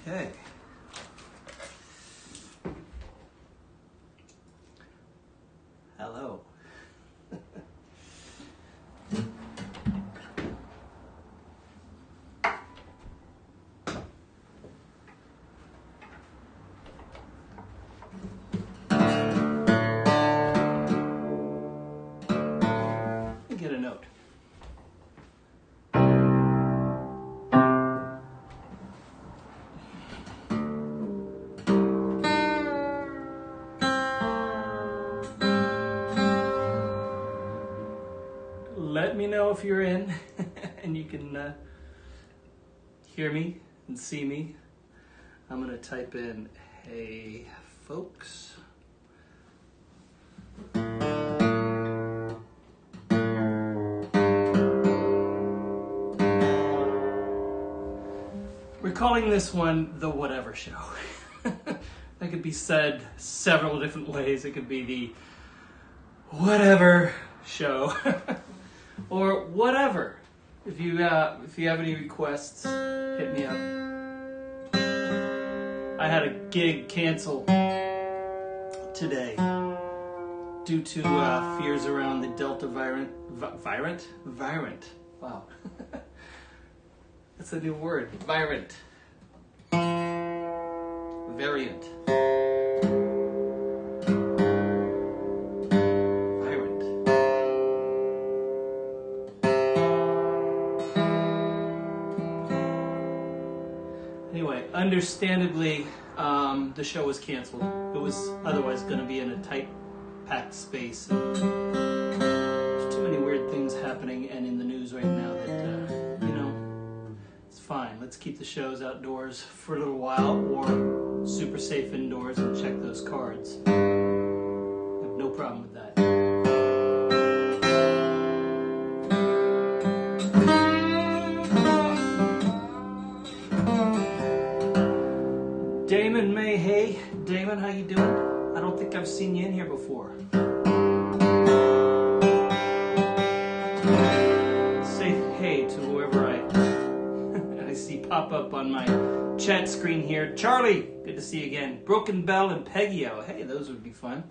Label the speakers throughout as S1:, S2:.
S1: Okay. Hello. Let me get a note. Let me know if you're in and you can hear me and see me. I'm going to type in, hey folks. We're calling this one the Whatever Show. That could be said several different ways. It could be the Whatever Show. Or whatever. If you have any requests, hit me up. I had a gig cancel today due to fears around the Delta variant. Wow, that's a new word. Variant. Anyway, understandably, the show was canceled. It was otherwise going to be in a tight, packed space. And there's too many weird things happening and in the news right now that, it's fine. Let's keep the shows outdoors for a little while or super safe indoors and check those cards. I have no problem with that. Damon May, hey, Damon, how you doing? I don't think I've seen you in here before. Say hey to whoever I see pop up on my chat screen here. Charlie, good to see you again. Broken Bell and Peggy-O, hey, those would be fun.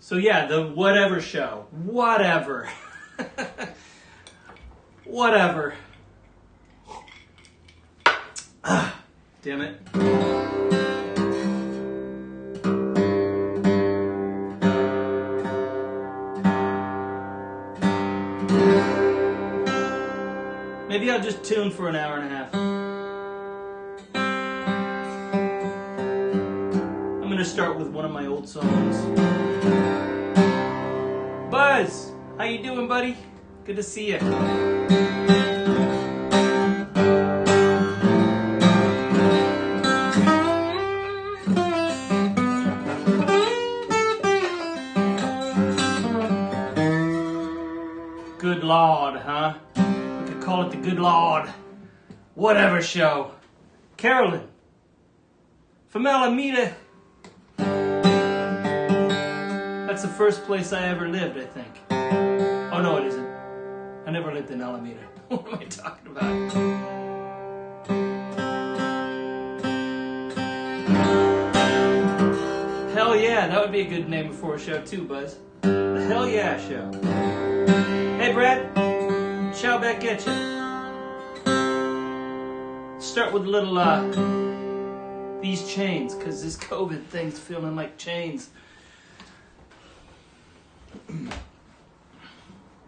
S1: So yeah, the Whatever Show. Whatever. Whatever. Damn it. Maybe I'll just tune for an hour and a half. I'm going to start with one of my old songs. Buzz, how you doing, buddy? Good to see you. Good Lord, huh? We could call it the Good Lord Whatever Show. Carolyn from Alameda. That's the first place I ever lived, I think. Oh, no, it isn't. I never lived in Alameda. What am I talking about? Hell yeah, that would be a good name for a show too, Buzz. The Hell Yeah Show. Hey, Brad. Shout back at you. Start with a little, these chains, because this COVID thing's feeling like chains. I'm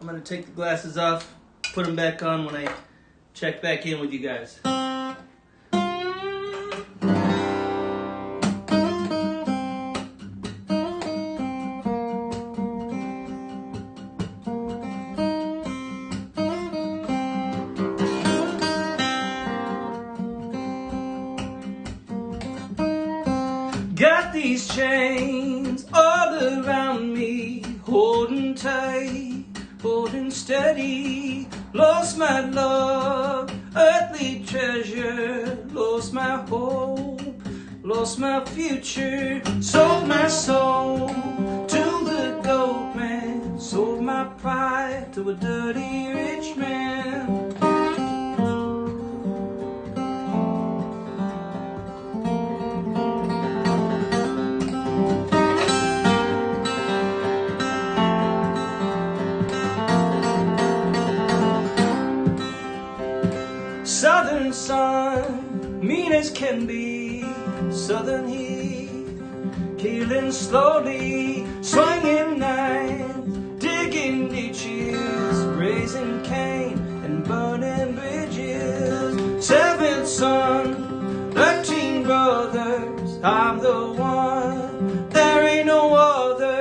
S1: going to take the glasses off, put them back on when I check back in with you guys. Got these chains all around me, holding tight, holding steady. Lost my love, earthly treasure, lost my hope, lost my future. Sold my soul to the goat man, sold my pride to a dirty rich man. Southern sun, mean as can be, southern heat, killing slowly, swinging knives, digging ditches, raising Cain and burning bridges. Seventh son, 13 brothers, I'm the one, there ain't no other.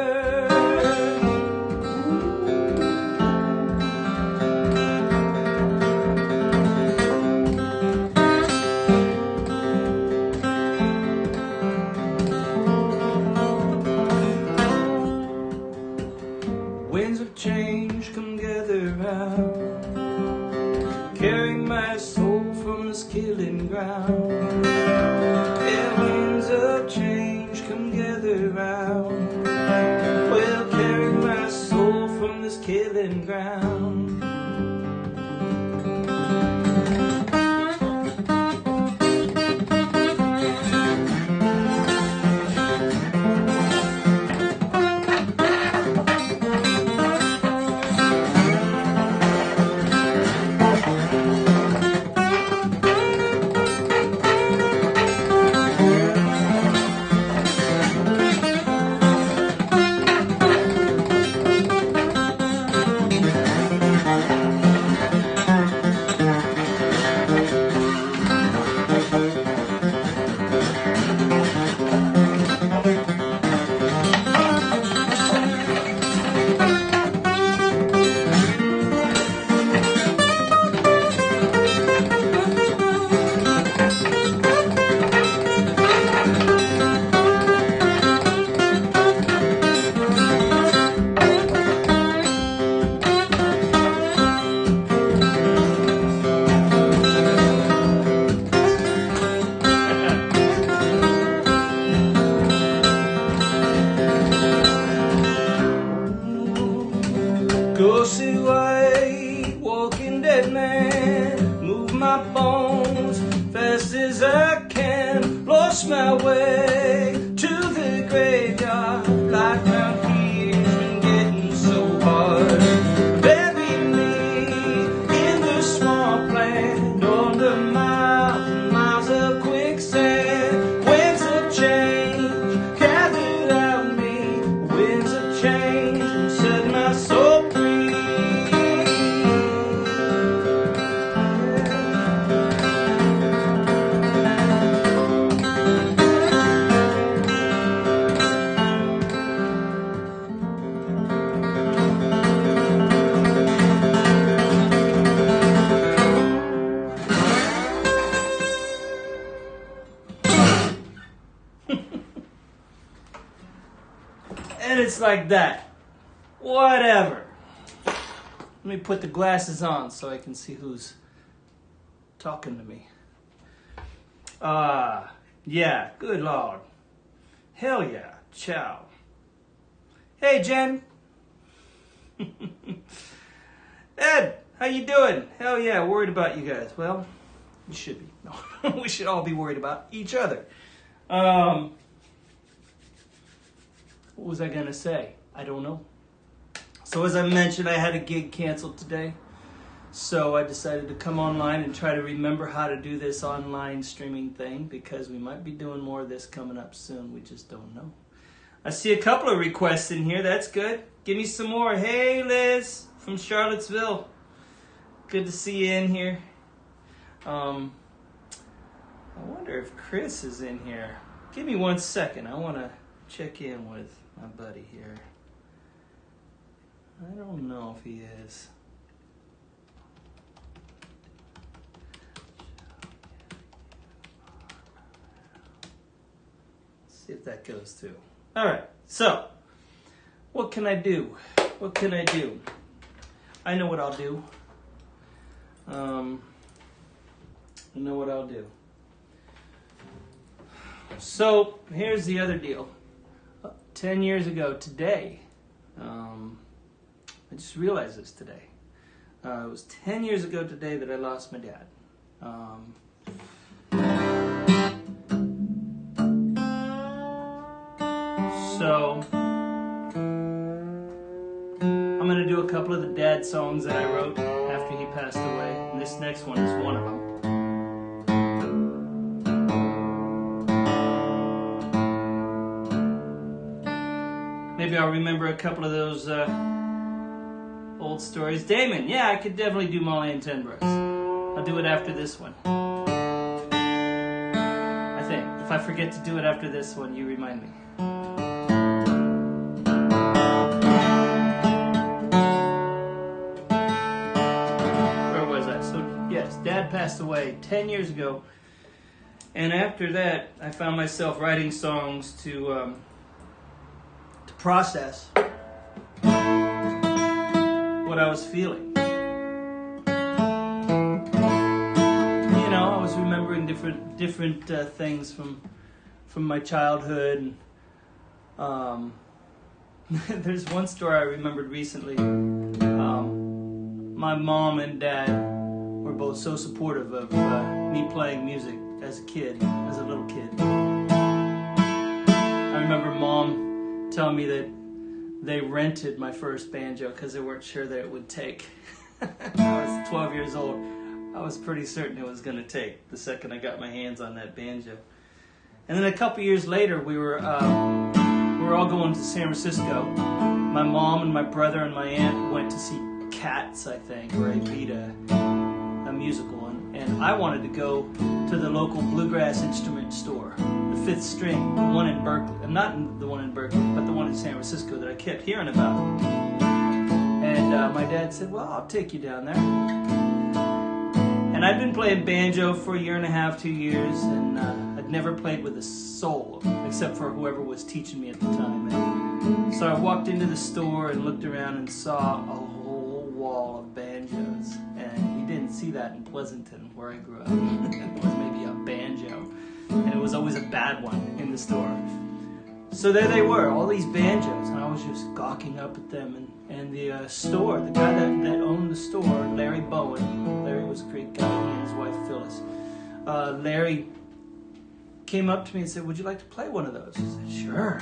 S1: Winds of change come gather round, carrying my soul from this killing ground. Yeah, winds of change come gather round, well, carrying my soul from this killing ground. Ghostly white, walking dead man, move my bones fast as I can. Lost my way to the graveyard, life round here's been getting so hard. Bury me in the swampland, under miles and miles of quicksand. Winds of change gathered around me, winds of change and set my soul free. And it's like that. Whatever. Let me put the glasses on so I can see who's talking to me. Yeah, good Lord. Hell yeah, ciao. Hey, Jen. Ed, how you doing? Hell yeah, worried about you guys. Well, you should be. No, we should all be worried about each other. What was I going to say? I don't know. So as I mentioned, I had a gig canceled today. So I decided to come online and try to remember how to do this online streaming thing, because we might be doing more of this coming up soon. We just don't know. I see a couple of requests in here. That's good. Give me some more. Hey, Liz from Charlottesville. Good to see you in here. I wonder if Chris is in here. Give me 1 second. I want to check in with my buddy here. I don't know if he is. Let's See if that goes through. All right, so what can I do? What can I do? I know what I'll do. I know what I'll do. So here's the other deal. 10 years ago today, I just realized this today. It was 10 years ago today that I lost my dad. So I'm going to do a couple of the dad songs that I wrote after he passed away, and this next one is one of them. Maybe I'll remember a couple of those old stories. Damon, yeah, I could definitely do Molly and Ten Breaths. I'll do it after this one. I think. If I forget to do it after this one, you remind me. Where was I? So, yes, Dad passed away 10 years ago. And after that, I found myself writing songs to process what I was feeling. You know, I was remembering different things from my childhood. And, there's one story I remembered recently. My mom and dad were both so supportive of me playing music as a kid, as a little kid. I remember Mom telling me that they rented my first banjo because they weren't sure that it would take. I was 12 years old. I was pretty certain it was going to take the second I got my hands on that banjo. And then a couple years later, we were all going to San Francisco. My mom and my brother and my aunt went to see Cats, I think, or a musical, and I wanted to go to the local bluegrass instrument store, the Fifth String, the one in Berkeley. Not the one in Berkeley, but the one in San Francisco that I kept hearing about. And my dad said, well, I'll take you down there. And I'd been playing banjo for a year and a half, 2 years, and I'd never played with a soul, except for whoever was teaching me at the time. And so I walked into the store and looked around and saw a whole wall of banjos. And you didn't see that in Pleasanton, where I grew up. It was maybe a banjo, and it was always a bad one in the store. So there they were, all these banjos, and I was just gawking up at them. And the store, the guy that owned the store, Larry Bowen, Larry was a great guy, he and his wife Phyllis. Larry came up to me and said, would you like to play one of those? I said, sure.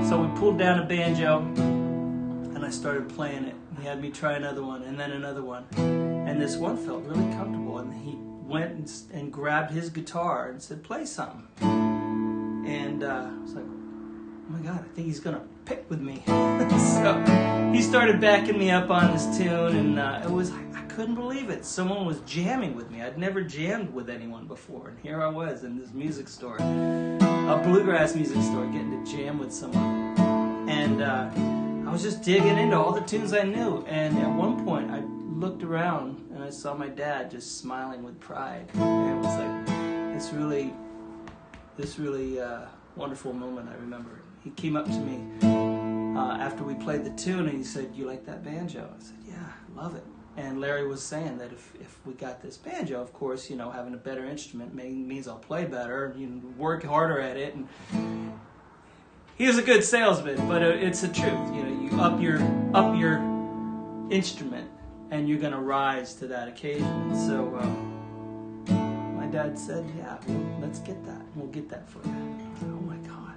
S1: So we pulled down a banjo, and I started playing it. He had me try another one, and then another one. And this one felt really comfortable, and he went and grabbed his guitar and said, play something. And I was like, oh my God, I think he's gonna pick with me. So he started backing me up on this tune, and it was, I couldn't believe it. Someone was jamming with me. I'd never jammed with anyone before, and here I was in this music store, a bluegrass music store, getting to jam with someone. And I was just digging into all the tunes I knew, and at one point I looked around and I saw my dad just smiling with pride. And it was like this really wonderful moment. I remember he came up to me after we played the tune, and he said, you like that banjo? I said, yeah, I love it. And Larry was saying that if we got this banjo, of course, you know, having a better instrument means I'll play better, you know, work harder at it. And he was a good salesman, but it's the truth. You know, you up your instrument, and you're going to rise to that occasion. So my dad said, yeah, let's get that. We'll get that for you. I said, oh my God.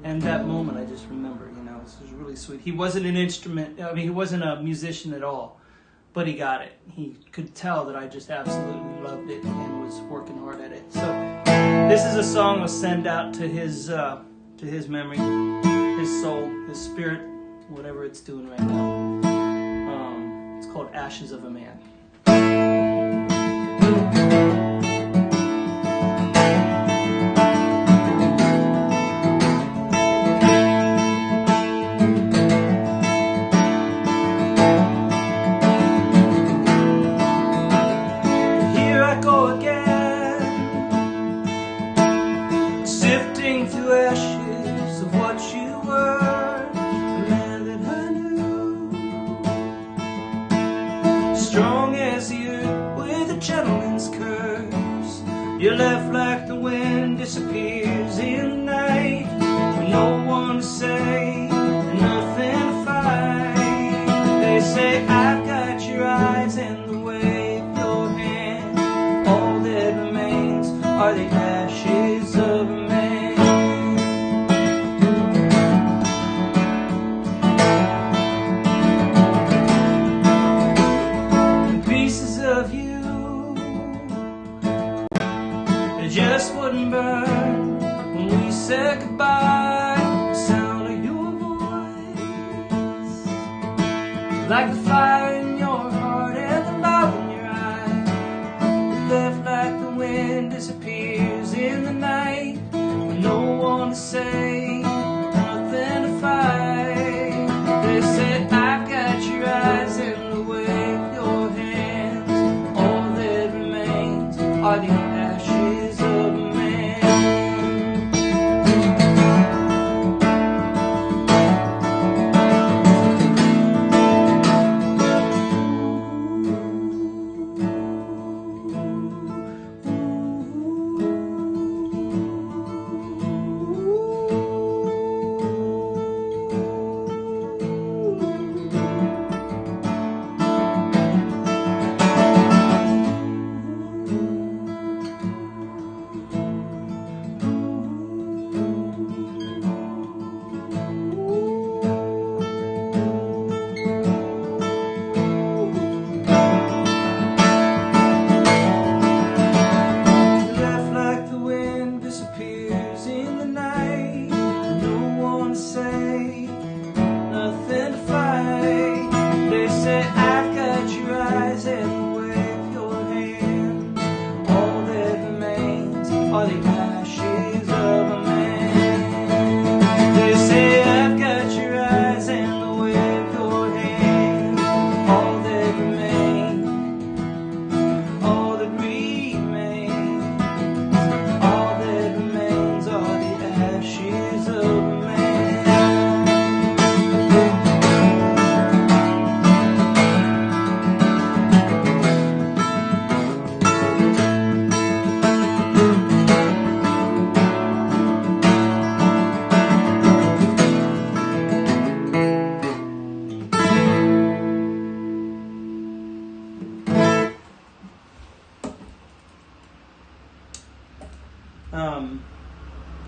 S1: And that moment, I just remember, you know, this was really sweet. He wasn't he wasn't a musician at all, but he got it. He could tell that I just absolutely loved it and was working hard at it. So this is a song I'll send out to his memory, his soul, his spirit, whatever it's doing right now. It's called Ashes of a Man. Here I go again, drifting through ashes of what you were, a man that I knew. Strong as the earth with a gentleman's curse, you're left like the wind disappears in the night, with no one to say, and nothing to fight. They say I've got your eyes and the wave of your hand. All that remains are the ashes of a man. And pieces of you, they just wouldn't burn when we said goodbye. The sound of your voice, like the fire in your heart and the love in your eyes, left like the wind disappears in the night, with no one to say, nothing to fight. They said I've got your eyes and the wave of your hands. All that remains are the ashes of a man.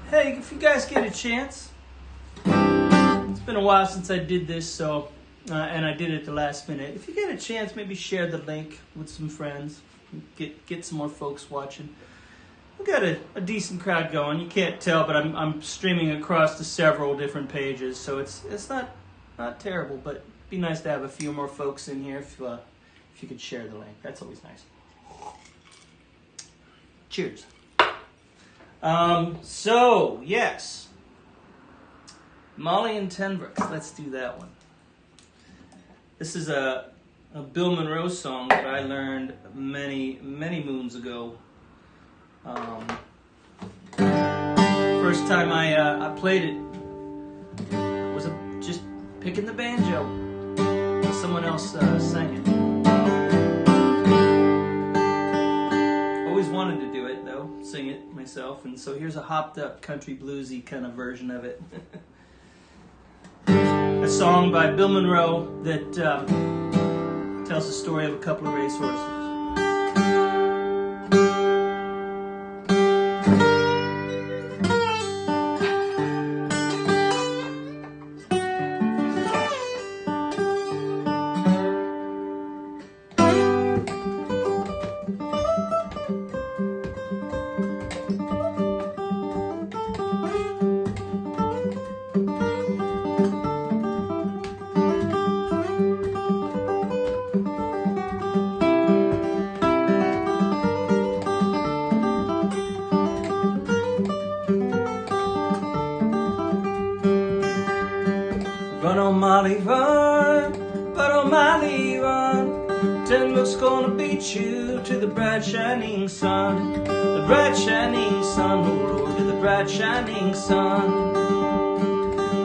S1: Hey, if you guys get a chance, it's been a while since I did this, so and I did it at the last minute. If you get a chance, maybe share the link with some friends, get some more folks watching. We've got a decent crowd going. You can't tell, but I'm streaming across to several different pages, so it's not terrible. But it'd be nice to have a few more folks in here if you could share the link. That's always nice. Cheers. So, yes. Molly and Tenbrook. Let's do that one. This is a Bill Monroe song that I learned many, many moons ago. First time I played it was just picking the banjo. Someone else sang it. Always wanted to do it though, sing it myself, and so here's a hopped up country bluesy kind of version of it. A song by Bill Monroe that tells the story of a couple of racehorses. Run, oh Molly, run, but oh Molly, run. Tenbrook's gonna beat you to the bright shining sun. The bright shining sun will roar to the bright shining sun.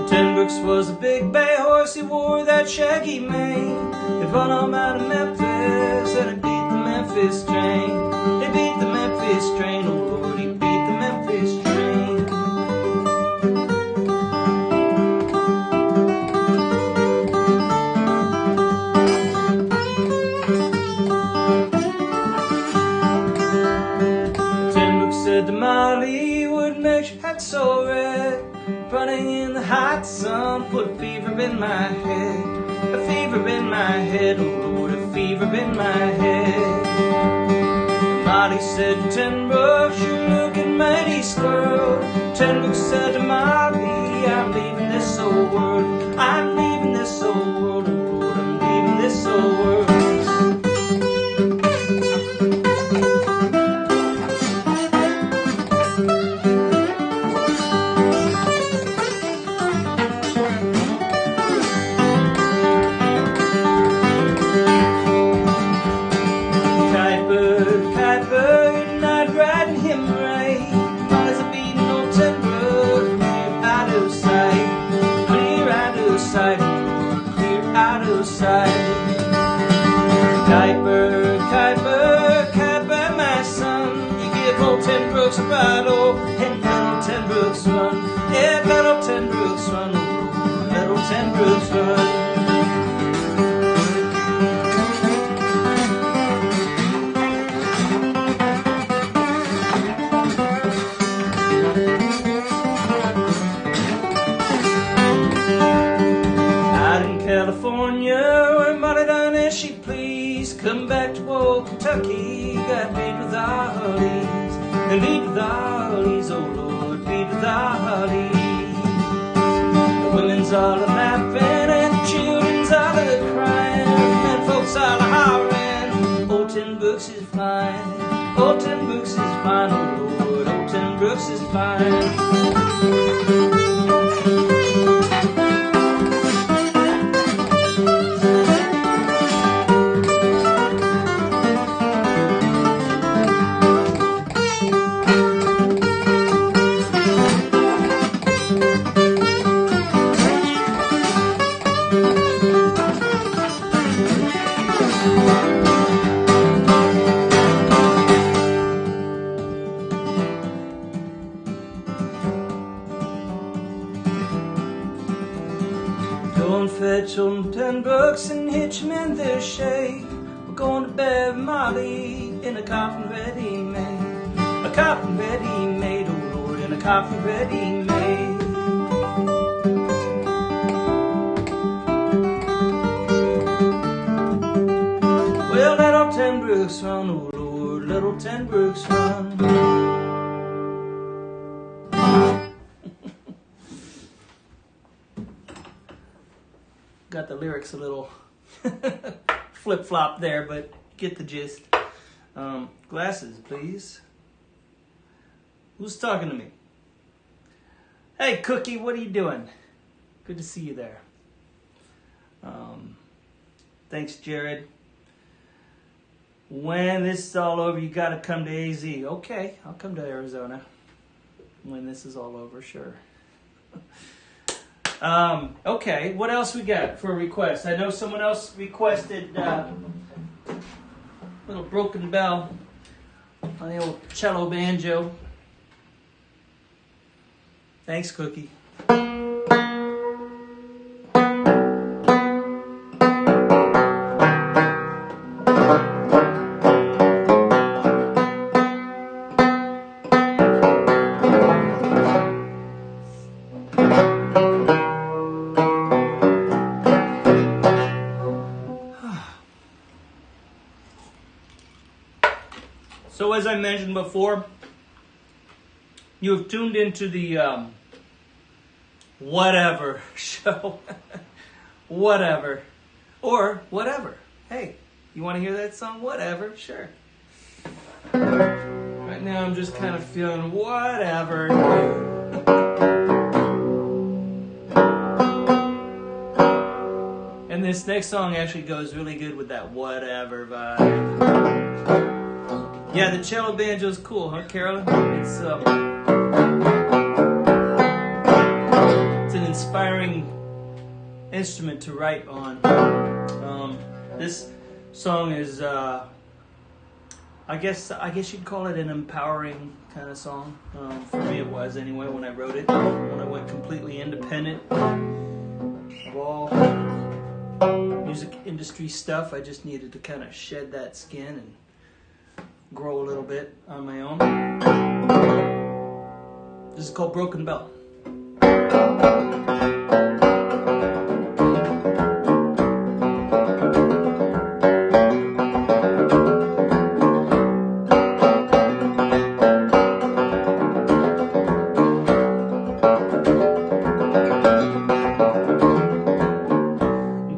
S1: Ten Brooks was a big bay horse, he wore that shaggy mane. He run him out of Memphis and he beat the Memphis train. He beat the Memphis train, oh Lord, he beat the Memphis train. Ten Brooks said to Molly, what makes your hat so red? Running in the hot sun put a fever in my head. A fever in my head, oh Lord, a fever in my head. Molly said to Ten Brooks, you're looking mighty squirrel. Ten Brooks said to Molly, I'm leaving this old world. I'm leaving this old world, oh Lord, I'm leaving this old world. Furtado, and little Ten Brooks run. Yeah, little Ten Brooks run. Little Ten Brooks run. Out in California, where Molly done as she pleased, come back to old Kentucky, got beat with Harleys. And beat with Harleys, oh Lord, beat with Harleys. The women's all laughing and the children's all crying, and folks all hollering, old Ten Brooks is fine. Old Ten Brooks is fine, oh Lord, old Ten Brooks is fine. Go and fetch old Ten Brooks and hitch him in their shade. We're going to bury Molly in a coffin ready made. A coffin ready made, oh Lord, in a coffin ready made. Well, let old Ten Brooks run, oh Lord, let old Ten Brooks run. Got the lyrics a little flip-flop there, but get the gist. Glasses, please. Who's talking to me? Hey, Cookie, what are you doing? Good to see you there. Thanks, Jared. When this is all over, you got to come to AZ. Okay, I'll come to Arizona when this is all over, sure. Okay, what else we got for a request? I know someone else requested little Broken Bell on the old cello banjo. Thanks, Cookie. So as I mentioned before, you have tuned into the whatever show. Whatever. Or whatever. Hey, you want to hear that song? Whatever, sure. Right now I'm just kind of feeling whatever. And this next song actually goes really good with that whatever vibe. Yeah, the cello banjo is cool, huh, Carolyn? It's instrument to write on. This song is, I guess you'd call it an empowering kind of song. For me, it was anyway when I wrote it. When I went completely independent of all music industry stuff, I just needed to kind of shed that skin and grow a little bit on my own. This is called Broken Bell.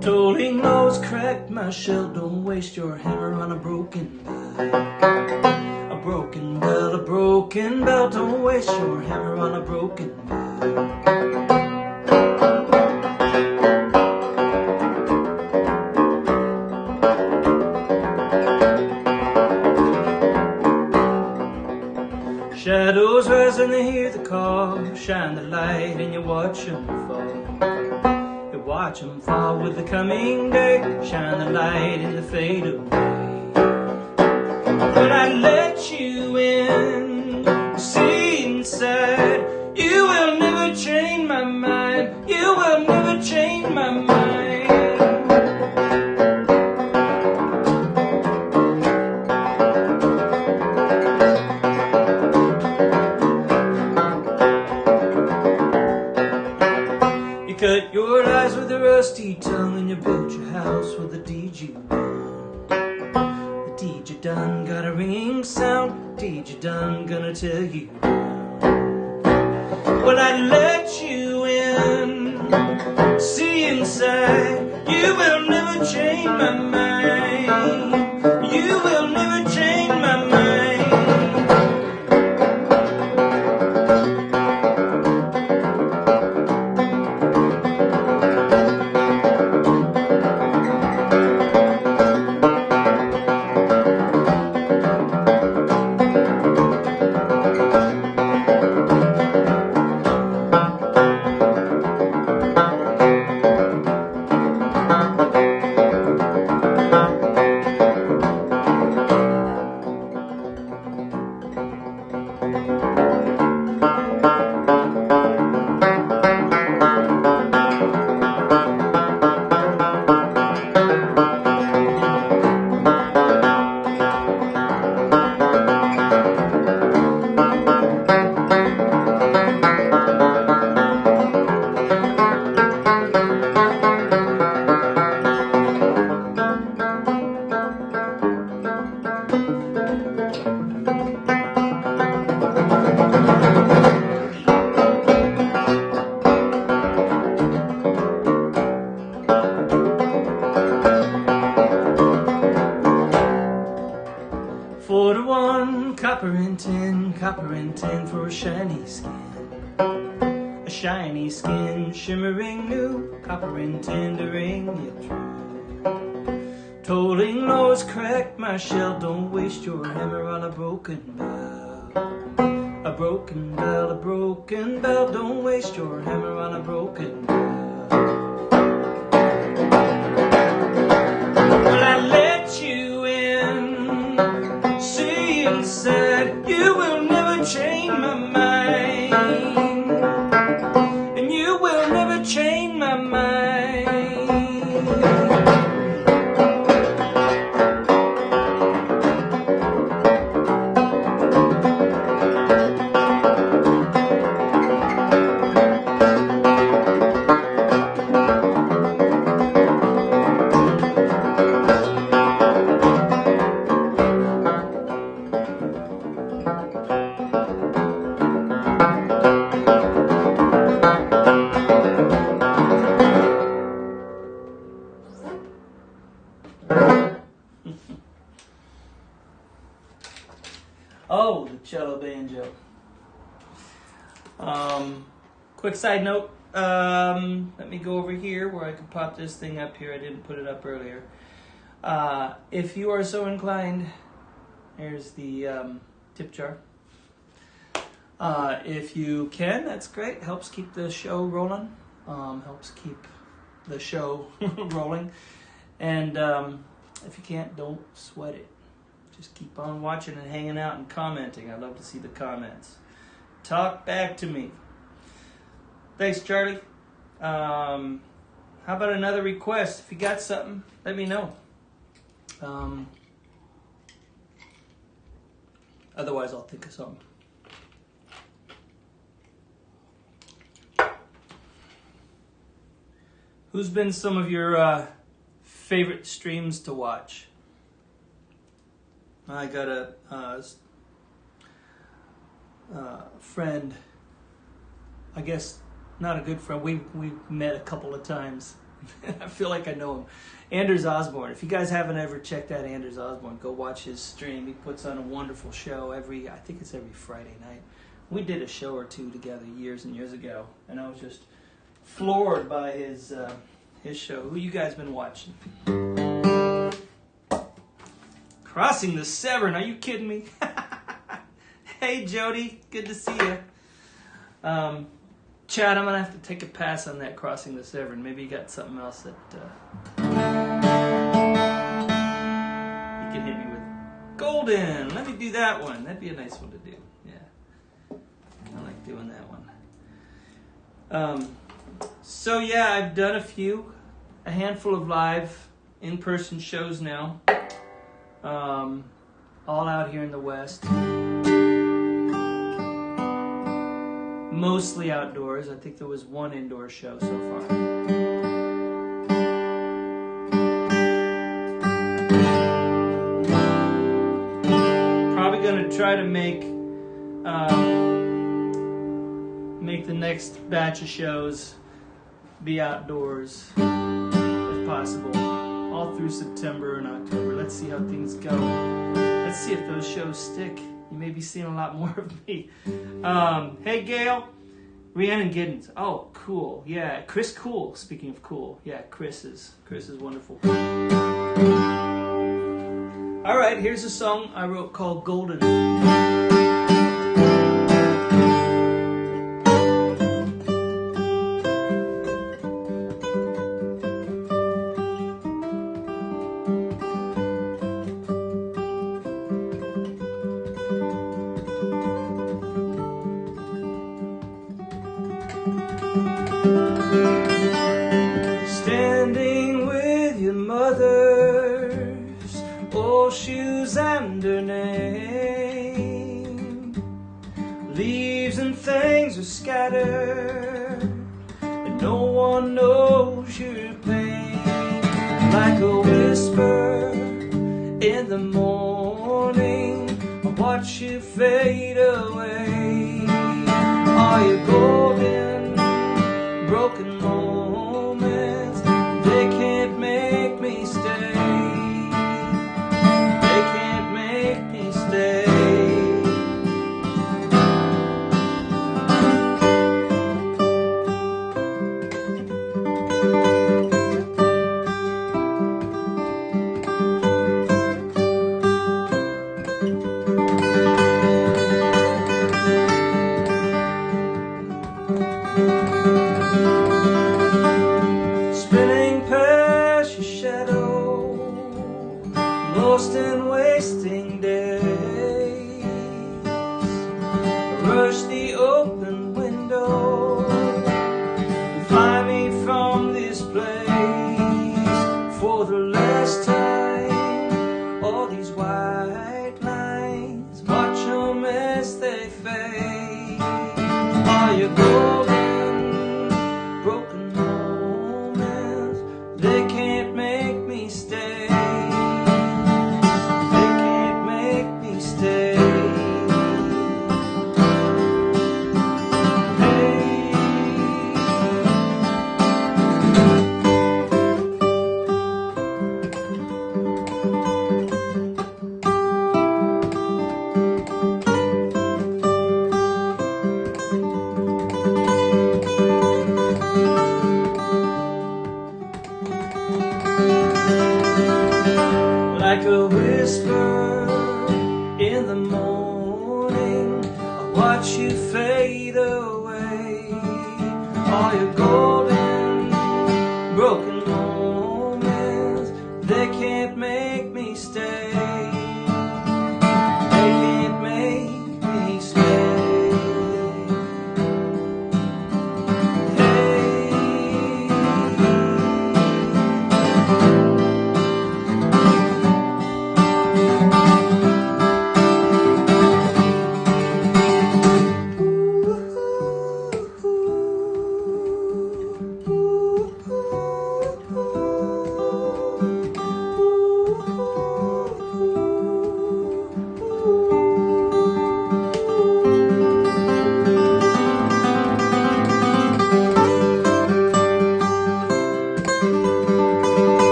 S1: Tolling nose cracked my shell, don't waste your hammer on a broken bell. A broken bell, a broken bell, don't waste your hammer on a broken bell. Shadows rise and they hear the call, shine the light and you watch them fall. Watch them fall with the coming day, shine the light and the fade away. When I let you in, see inside, you will never change my mind, you will never change my mind. You cut your eyes with a rusty tongue and you built your house with a deed you done. The deed you done got a ringing sound, deed you done gonna tell you well, I let you in, see inside, you will never change my mind, you will never change my mind. Copper and tin for a shiny skin, shimmering new, copper and tin to ring you true. Tolling nose cracked my shell, don't waste your hammer on a broken bell. A broken bell, a broken bell, don't waste your hammer on a broken bell. Well, I let you in, see inside, you will never change my mind, and you will never change my mind. Oh, the cello banjo. Quick side note, let me go over here where I can pop this thing up here. I didn't put it up earlier. If you are so inclined, here's the tip jar. If you can, that's great. Helps keep the show rolling. Helps keep the show rolling. And if you can't, don't sweat it. Just keep on watching and hanging out and commenting. I'd love to see the comments. Talk back to me. Thanks, Charlie. How about another request? If you got something, let me know. Otherwise, I'll think of something. Who's been some of your favorite streams to watch? I got a friend, I guess not a good friend, we met a couple of times. I feel like I know him. Anders Osborne. If you guys haven't ever checked out Anders Osborne, go watch his stream. He puts on a wonderful show I think it's every Friday night. We did a show or two together years and years ago, and I was just floored by his show. Who you guys been watching? Crossing the Severn. Are you kidding me? Hey, Jody. Good to see you. Chad, I'm going to have to take a pass on that Crossing the Severn. Maybe you got something else that you can hit me with. Golden. Let me do that one. That'd be a nice one to do. Yeah. I like doing that one. So, yeah, I've done a handful of live in-person shows now. All out here in the West. Mostly outdoors. I think there was one indoor show so far. Probably going to try to make the next batch of shows be outdoors if possible. All through September and October. Let's see how things go. Let's see if those shows stick. You may be seeing a lot more of me. Hey, Gail. Rhiannon Giddens. Oh, cool. Yeah, Chris Cool. Speaking of cool. Yeah, Chris is wonderful. All right, here's a song I wrote called Golden. Standing with your mother's old shoes and her name. Leaves and things are scattered, and no one knows your pain. Like a whisper in the morning, I watch you fade away. Are you golden, broken moments? They can't make me stay. They can't make me stay. Spinning past your shadow, lost in wasting days. Rush the open window and fly me from this place for the last time. All these white lines, watch them as they fade. Are you golden, broken moments? They can't make me stay. They can't make me stay. Like a whisper in the morning, I watch you fade away. All your golden, broken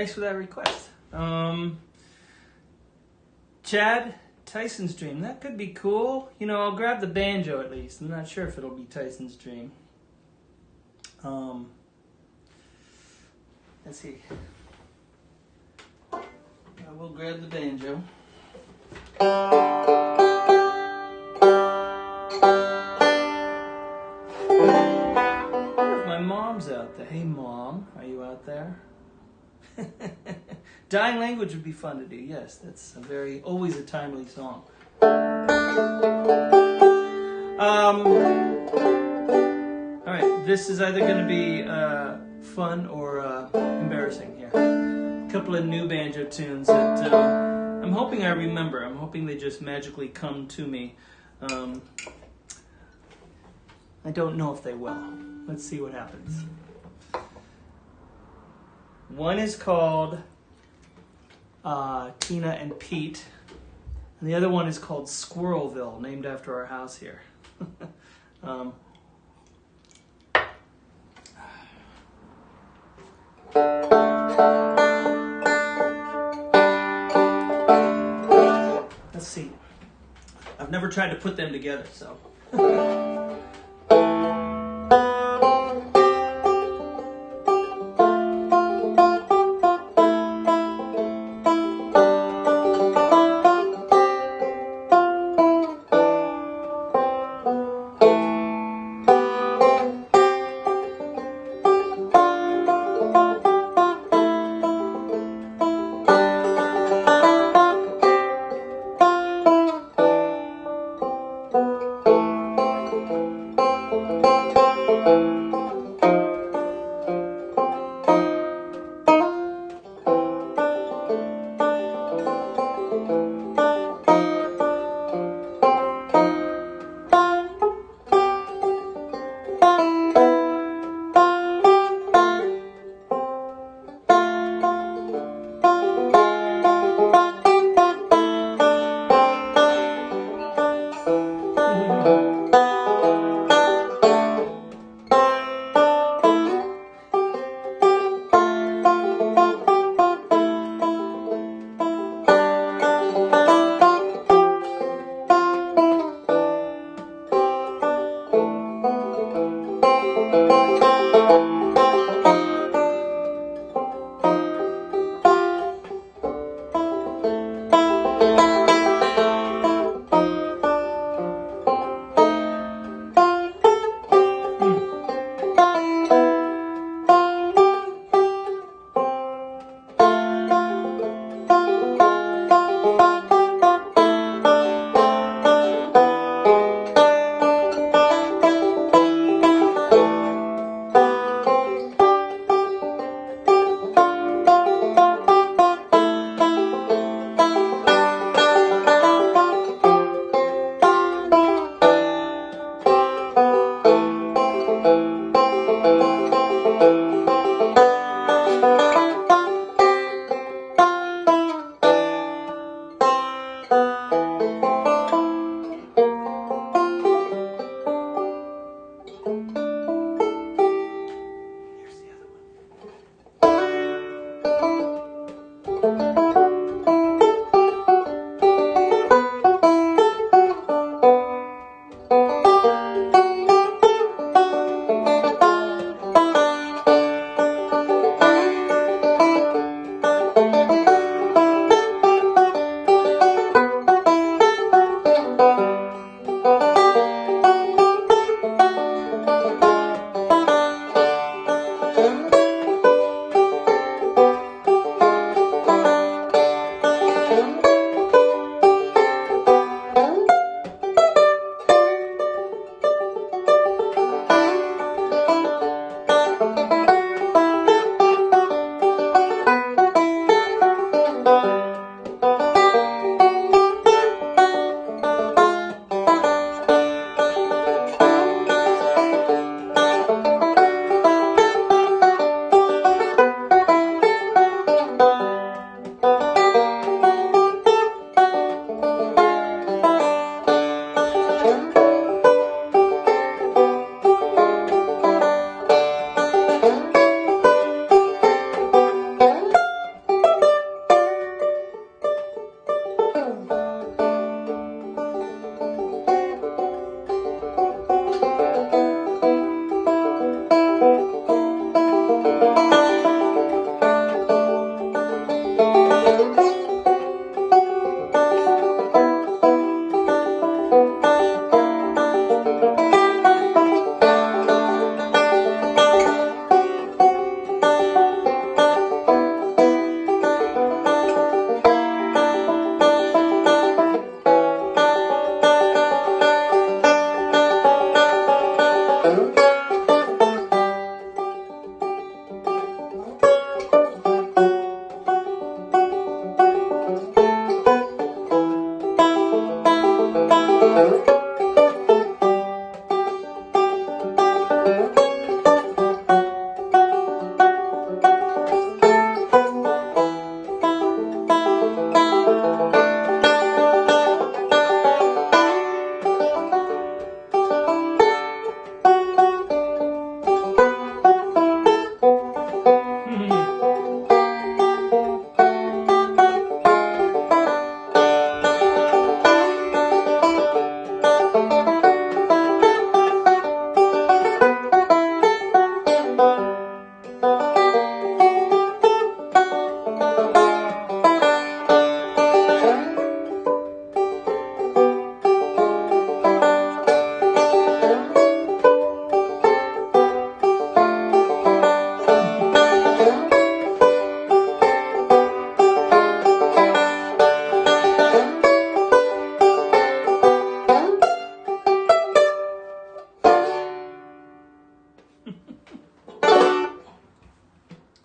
S1: Thanks for that request. Chad, Tyson's Dream. That could be cool. You know, I'll grab the banjo at least. I'm not sure if it'll be Tyson's Dream. Let's see. I will grab the banjo. My mom's out there. Hey, Mom, are you out there? Dying Language would be fun to do. Yes, that's always a timely song. All right, this is either going to be fun or embarrassing here. A couple of new banjo tunes that I'm hoping I remember. I'm hoping they just magically come to me. I don't know if they will. Let's see what happens. One is called Tina and Pete, and the other one is called Squirrelville, named after our house here. Let's see. I've never tried to put them together, so.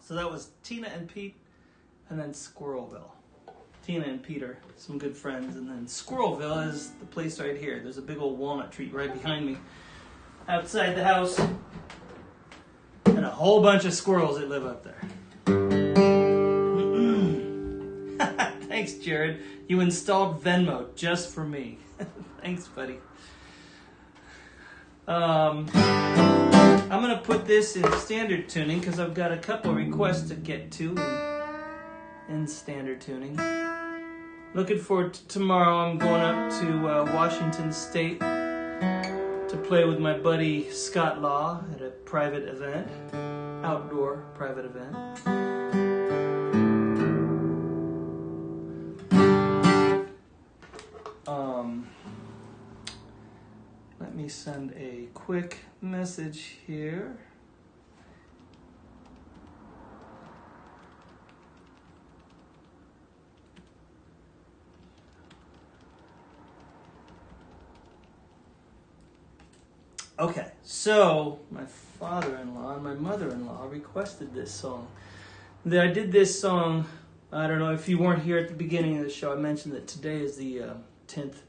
S1: So that was Tina and Pete, and then Squirrelville. Tina and Pete are some good friends, and then Squirrelville is the place right here. There's a big old walnut tree right behind me outside the house, and a whole bunch of squirrels that live up there. Thanks, Jared. You installed Venmo just for me. Thanks, buddy. I'm going to put this in standard tuning because I've got a couple requests to get to in standard tuning. Looking forward to tomorrow. I'm going up to Washington State to play with my buddy Scott Law at a private event, outdoor private event. Let me send a quick message here. Okay, so my father-in-law and my mother-in-law requested this song. I did this song, I don't know if you weren't here at the beginning of the show, I mentioned that today is the 10th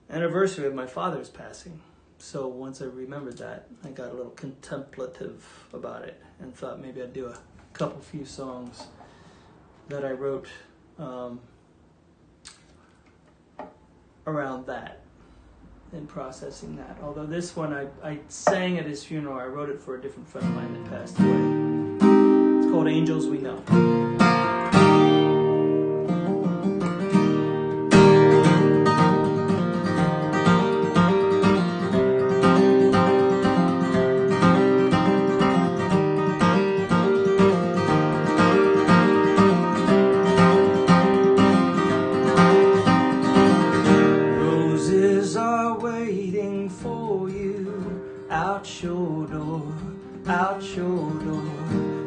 S1: anniversary of my father's passing. So once I remembered that, I got a little contemplative about it and thought maybe I'd do a few songs that I wrote around that and processing that. Although this one I sang at his funeral. I wrote it for a different friend of mine that passed away. It's called Angels We Know.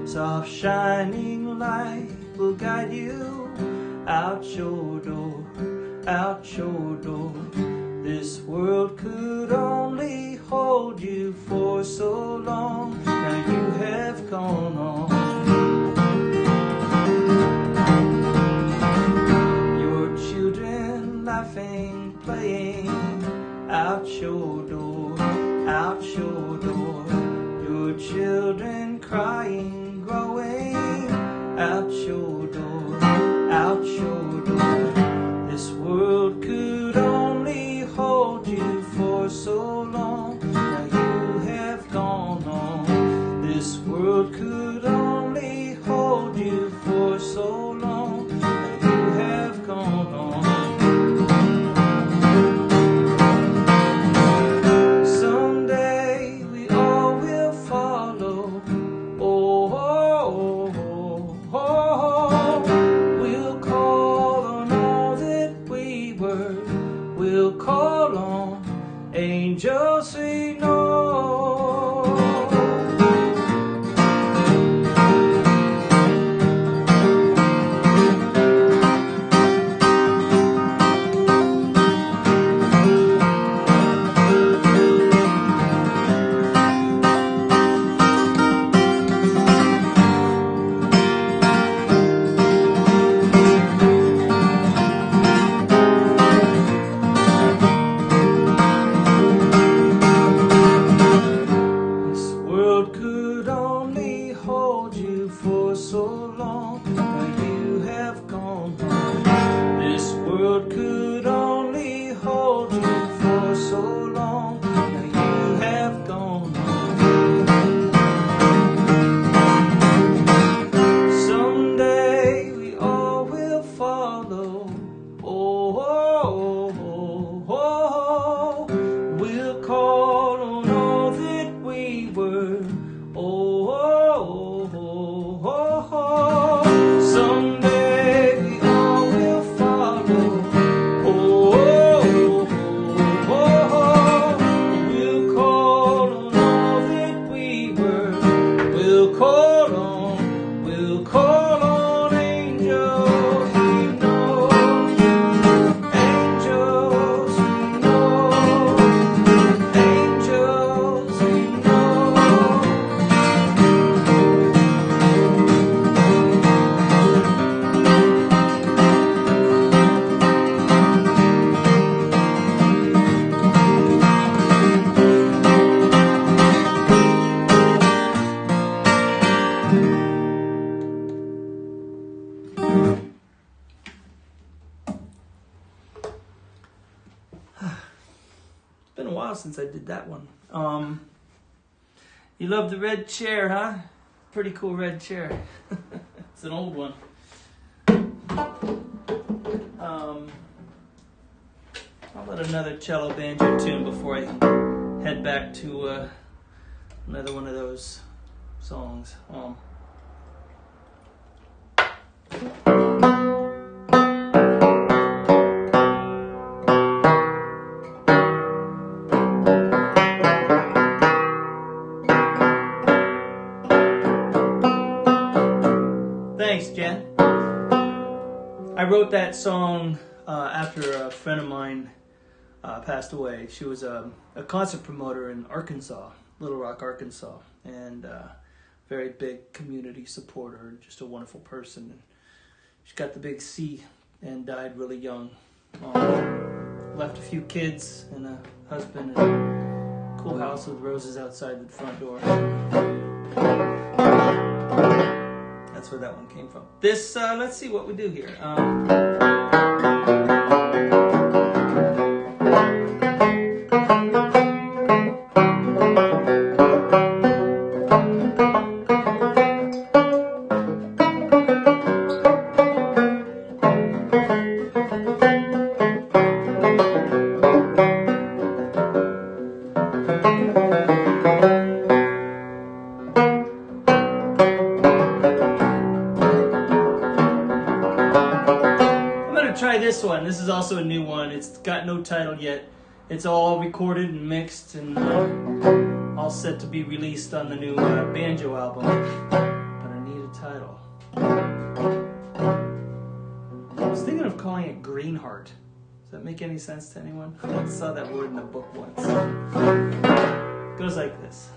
S1: Soft shining light will guide you out your door, out your door. This world could only hold you for so long. Now you have gone on. Your children laughing, playing out your door, out your door. Your children crying, growing out your door, out your door. This world could only hold you for so long. Now you have gone on. This world could only hold you for so long. Now you have gone on. Someday we all will follow. We'll call on all that we were. We'll call on angels we know. been a while since I did that one. You love the red chair, huh? Pretty cool red chair. It's an old one. How about another cello banjo tune before I head back to another one of those songs? Thanks, Jen. I wrote that song after a friend of mine passed away. She was a concert promoter in Arkansas, Little Rock, Arkansas, and very big community supporter, just a wonderful person. And she got the big C and died really young. Left a few kids and a husband and a cool house with roses outside the front door. That's where that one came from. This, let's see what we do here. Try this one. This is also a new one. It's got no title yet. It's all recorded and mixed and all set to be released on the new banjo album. But I need a title. I was thinking of calling it Greenheart. Does that make any sense to anyone? I saw that word in a book once. It goes like this.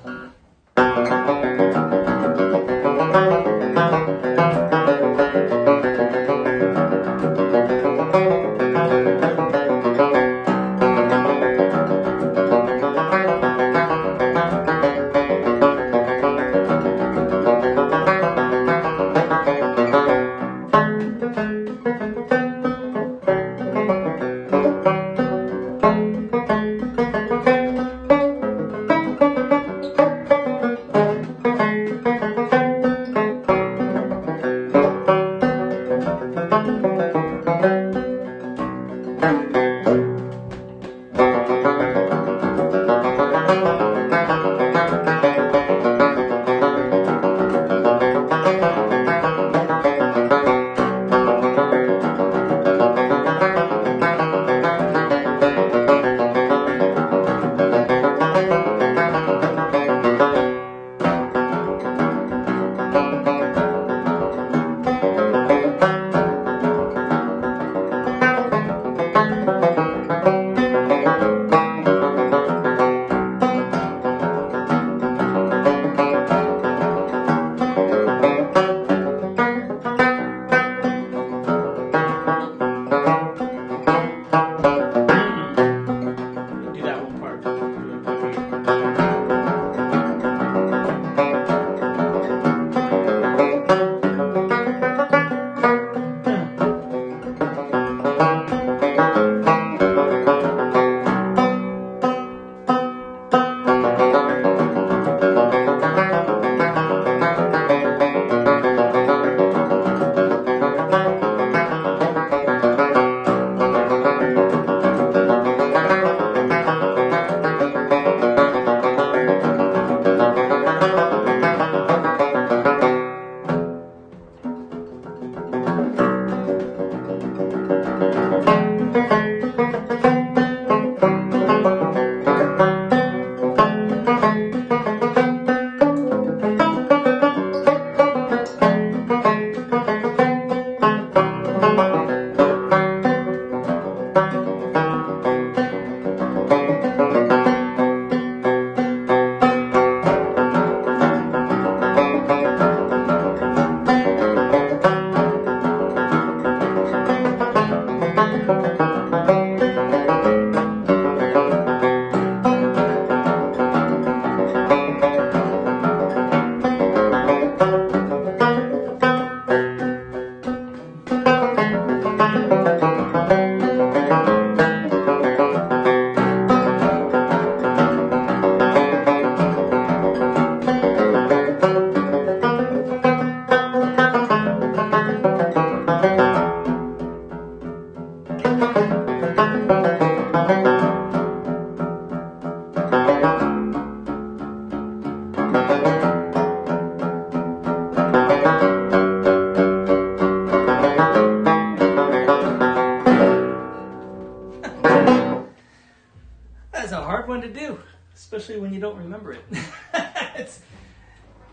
S1: That's a hard one to do, especially when you don't remember it.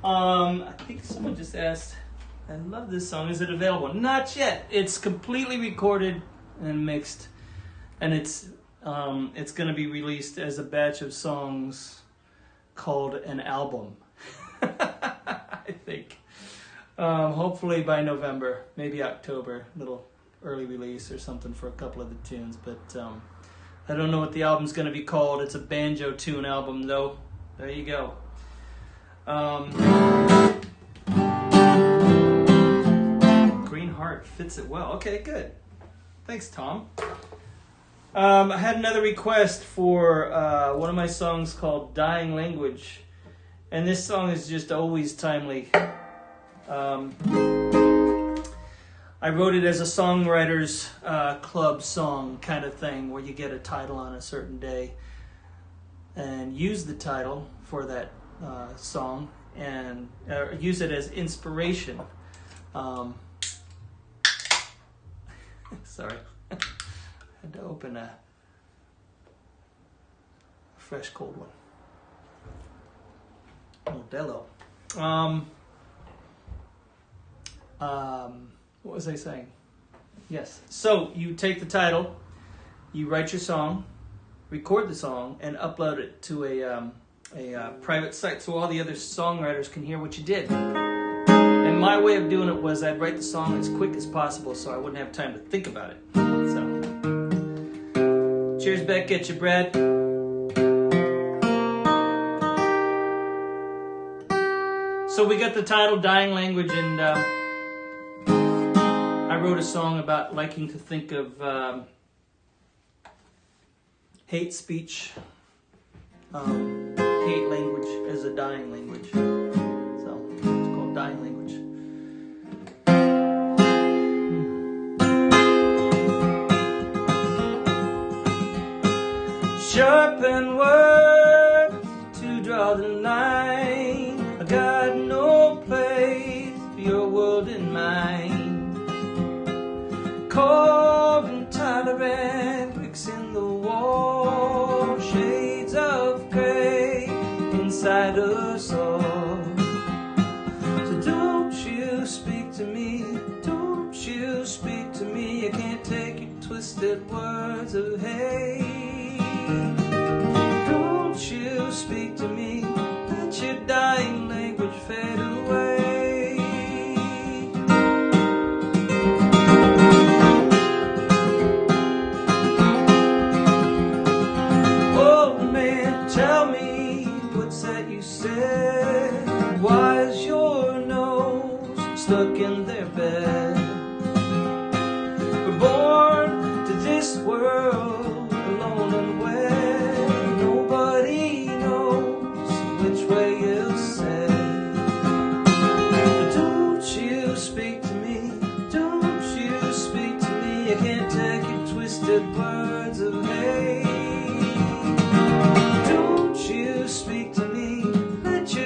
S1: I think someone just asked, I love this song. Is it available? Not yet. It's completely recorded and mixed, and it's going to be released as a batch of songs called an album. I think. Hopefully by November, maybe October, little early release or something for a couple of the tunes, but I don't know what the album's going to be called. It's a banjo tune album, though. There you go. Green Heart fits it well. Okay, good. Thanks, Tom. I had another request for one of my songs called Dying Language, and this song is just always timely. I wrote it as a songwriter's club song kind of thing, where you get a title on a certain day and use the title for that song and use it as inspiration. Sorry, I had to open a fresh cold one. Modelo. What was I saying? Yes. So you take the title, you write your song, record the song, and upload it to a private site so all the other songwriters can hear what you did. And my way of doing it was I'd write the song as quick as possible so I wouldn't have time to think about it. So, cheers back at you, Brad. So we got the title Dying Language, and I wrote a song about liking to think of hate speech, hate language as a dying language. So it's called Dying Language. Sharpen words to draw the line. I got no place for your world in mind. Cold, intolerant, bricks in the wall, shades of gray inside us all. So don't you speak to me, don't you speak to me. I can't take your twisted words of hate. Don't you speak to me, let your dying language fade away. Old man, tell me what's that you said? Why is your nose stuck in their bed? We're born to this world alone and wed. Nobody knows which way is said. But don't you speak to me, don't you speak to me. I can't take your twisted words of hate. Don't you speak to me, let your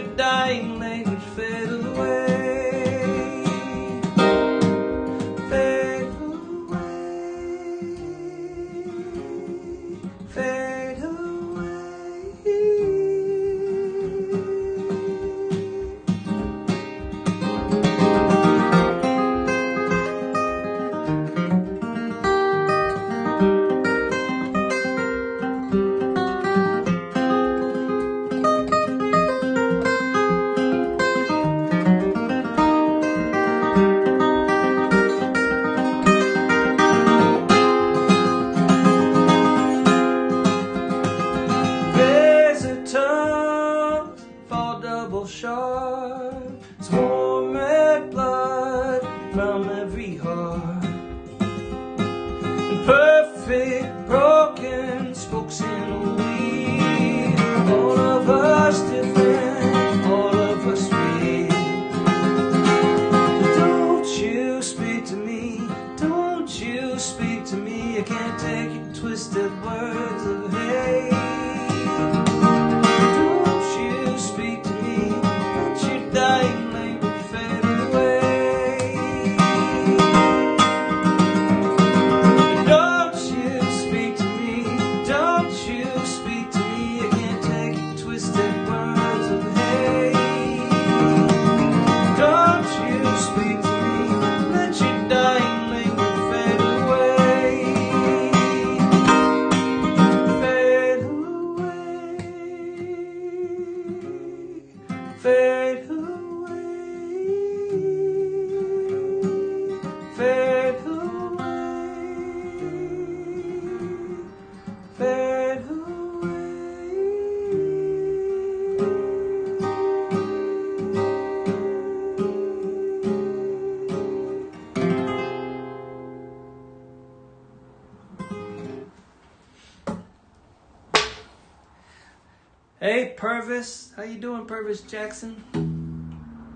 S1: Hey, Purvis. How you doing, Purvis Jackson?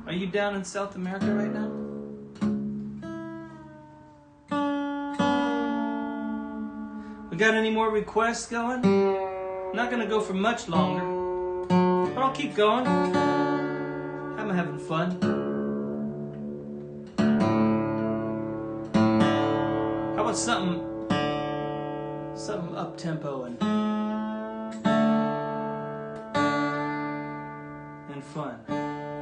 S1: Are you down in South America right now? We got any more requests going? Not gonna go for much longer, but I'll keep going. I'm having fun. How about something up tempo and fun?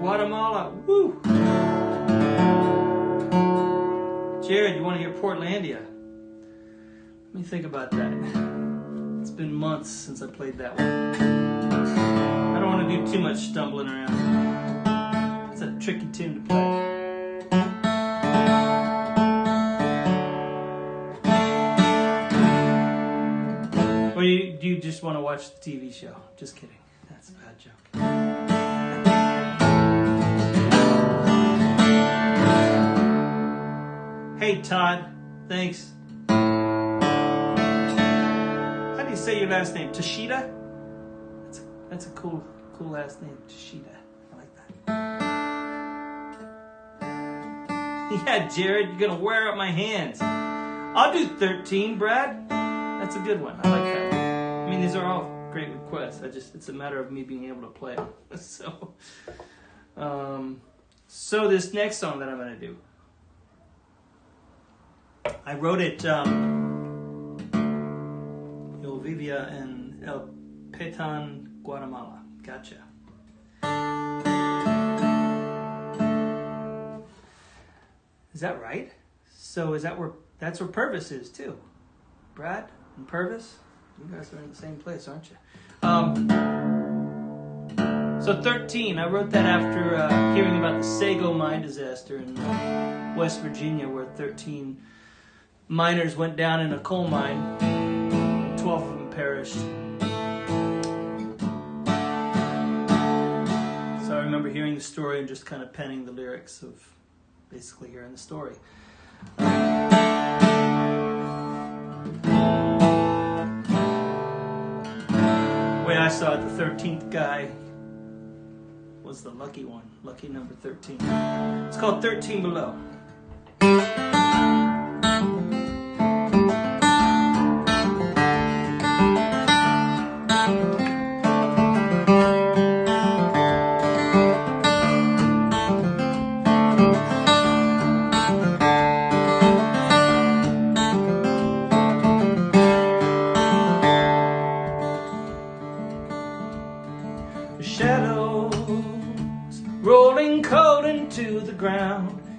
S1: Guatemala, woo! Jared, you want to hear Portlandia? Let me think about that. It's been months since I played that one. I don't want to do too much stumbling around. It's a tricky tune to play. Or do you just want to watch the TV show? Just kidding. That's a bad joke. Hey Todd, thanks. How do you say your last name? Tashida? That's a cool last name, Tashida. I like that. Yeah, Jared, you're gonna wear out my hands. I'll do 13, Brad. That's a good one. I like that one. I mean, these are all great requests. It's a matter of me being able to play them. So this next song that I'm gonna do, I wrote it, Yo Vivia en El Petan, Guatemala. Gotcha. Is that right? So that's where Purvis is too? Brad and Purvis? You guys are in the same place, aren't you? So 13, I wrote that after hearing about the Sago mine disaster in West Virginia, where 13 miners went down in a coal mine. 12 of them perished. So I remember hearing the story and just kind of penning the lyrics of basically hearing the story. The way I saw it, the 13th guy was the lucky one, lucky number 13. It's called 13 Below.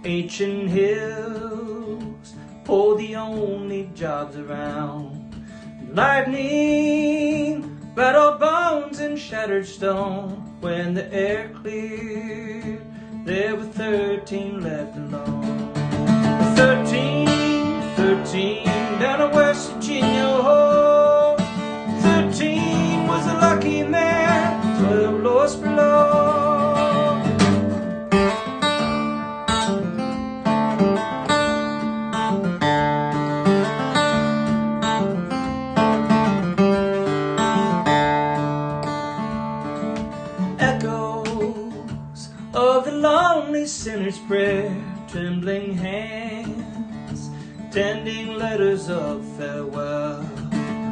S1: Ancient hills pour the only jobs around. Lightning rattled bones and shattered stone. When the air cleared, there were 13 left alone. 13 down in West Virginia. Oh, 13 was a lucky man, 12 lost below. Sinner's prayer, trembling hands, tending letters of farewell.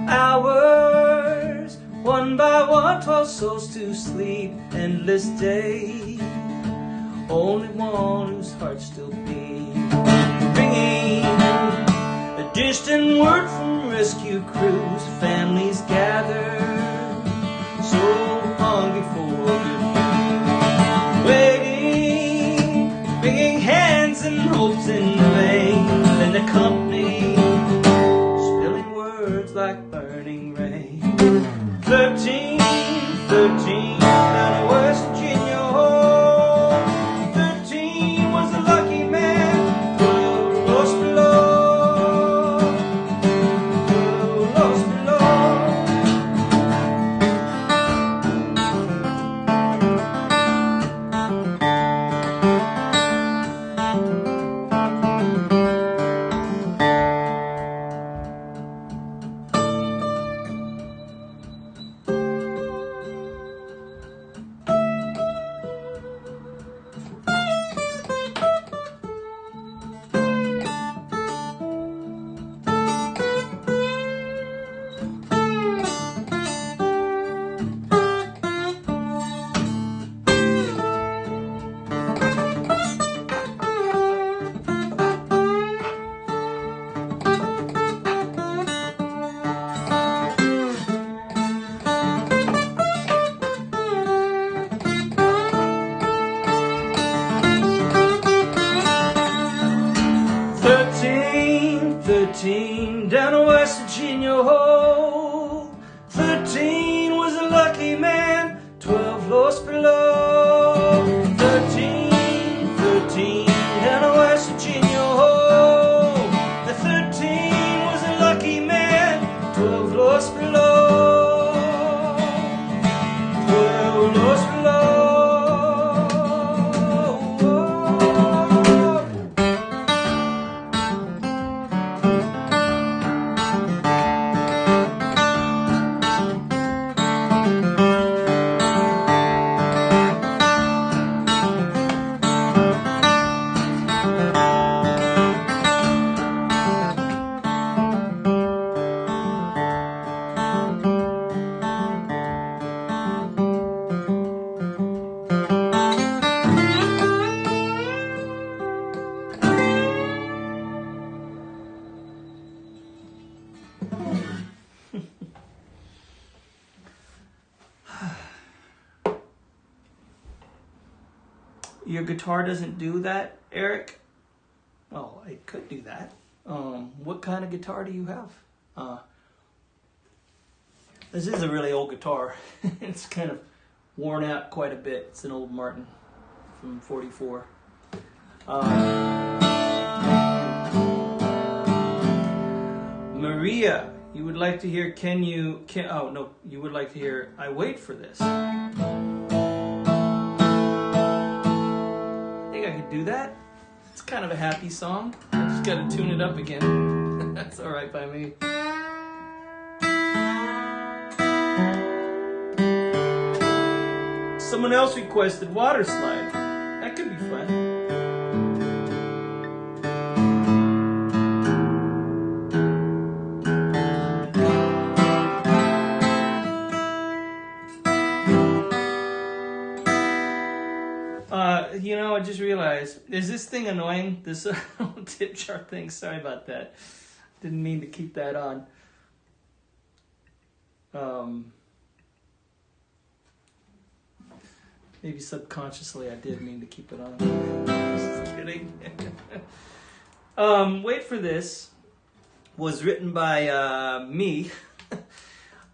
S1: Hours, one by one, 12 souls to sleep. Endless day, only one whose heart still beats. Ringing a distant word from rescue crews. Families gather, so hungry for good news. Waiting, bringing hands and hopes in vain. Then the company, spilling words like burning rain. 13, down in West Virginia. Oh, 13 was a lucky man, 12 lost below, 12 lost below. Your guitar doesn't do that, Eric? Well, it could do that. What kind of guitar do you have? This is a really old guitar. It's kind of worn out quite a bit. It's an old Martin from '44. Maria, you would like to hear you would like to hear I Wait for This. I think I could do that. It's kind of a happy song. I just got to tune it up again. That's all right by me. Someone else requested Water Slide. That could be fun. I just realized, is this thing annoying? This tip jar thing? Sorry about that. Didn't mean to keep that on. Maybe subconsciously I did mean to keep it on. Just kidding. Wait for This was written by me.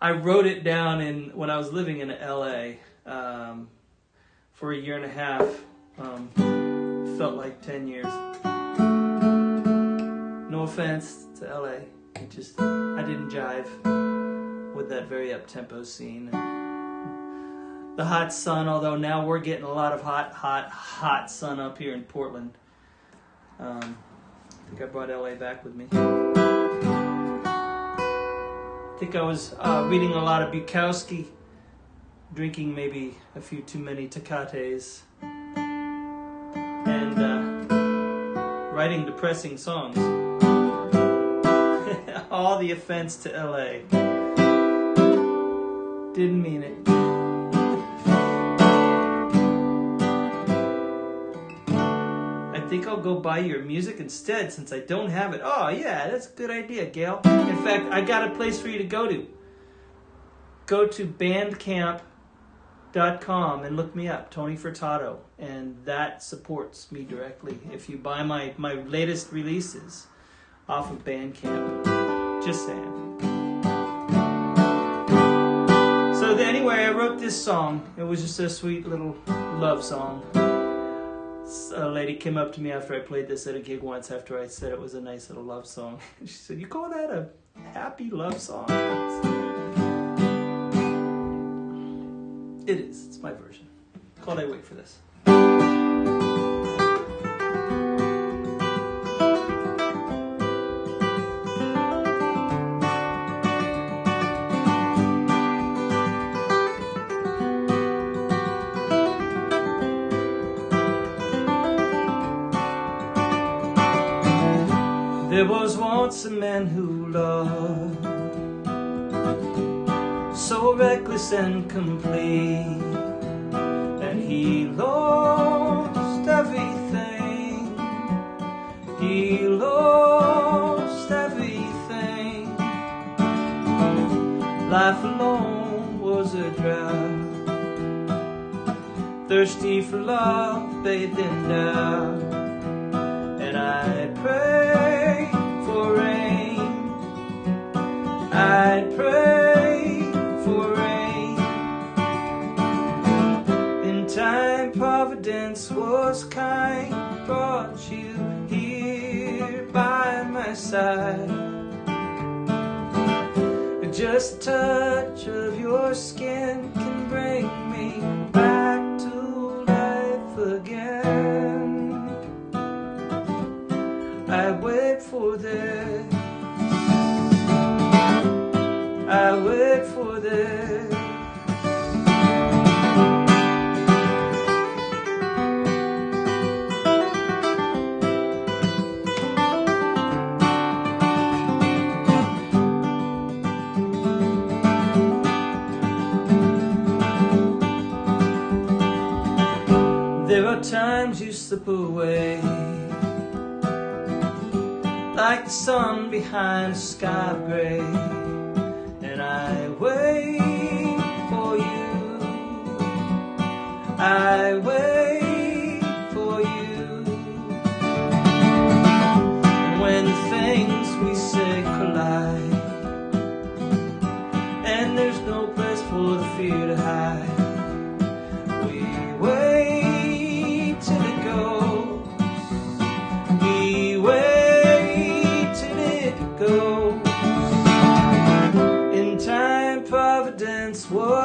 S1: I wrote it down when I was living in LA for a year and a half. Felt like 10 years. No offense to LA. I didn't jive with that very up-tempo scene. The hot sun, although now we're getting a lot of hot sun up here in Portland. I think I brought LA back with me. I think I was reading a lot of Bukowski, drinking maybe a few too many Tecates, and writing depressing songs. All the offense to LA. Didn't mean it. I think I'll go buy your music instead since I don't have it. Oh yeah, that's a good idea, Gail. In fact, I got a place for you to go to. Go to bandcamp.com and look me up, Tony Furtado, and that supports me directly if you buy my latest releases off of Bandcamp. Just saying. So anyway, I wrote this song. It was just a sweet little love song. A lady came up to me after I played this at a gig once after I said it was a nice little love song. She said, "You call that a happy love song?" It is. It's my version. Called I Wait for This. There was once a man who loved, so reckless and complete, and he lost everything. He lost everything. Life alone was a drought, thirsty for love, bathed in doubt. And I prayed for rain. I prayed for rain. In time, Providence was kind, brought you here by my side. Just a touch of your skin can bring me back to life again. I wait for this. I wait for this. There are times you slip away, like the sun behind a sky of gray, and I wait for you. I wait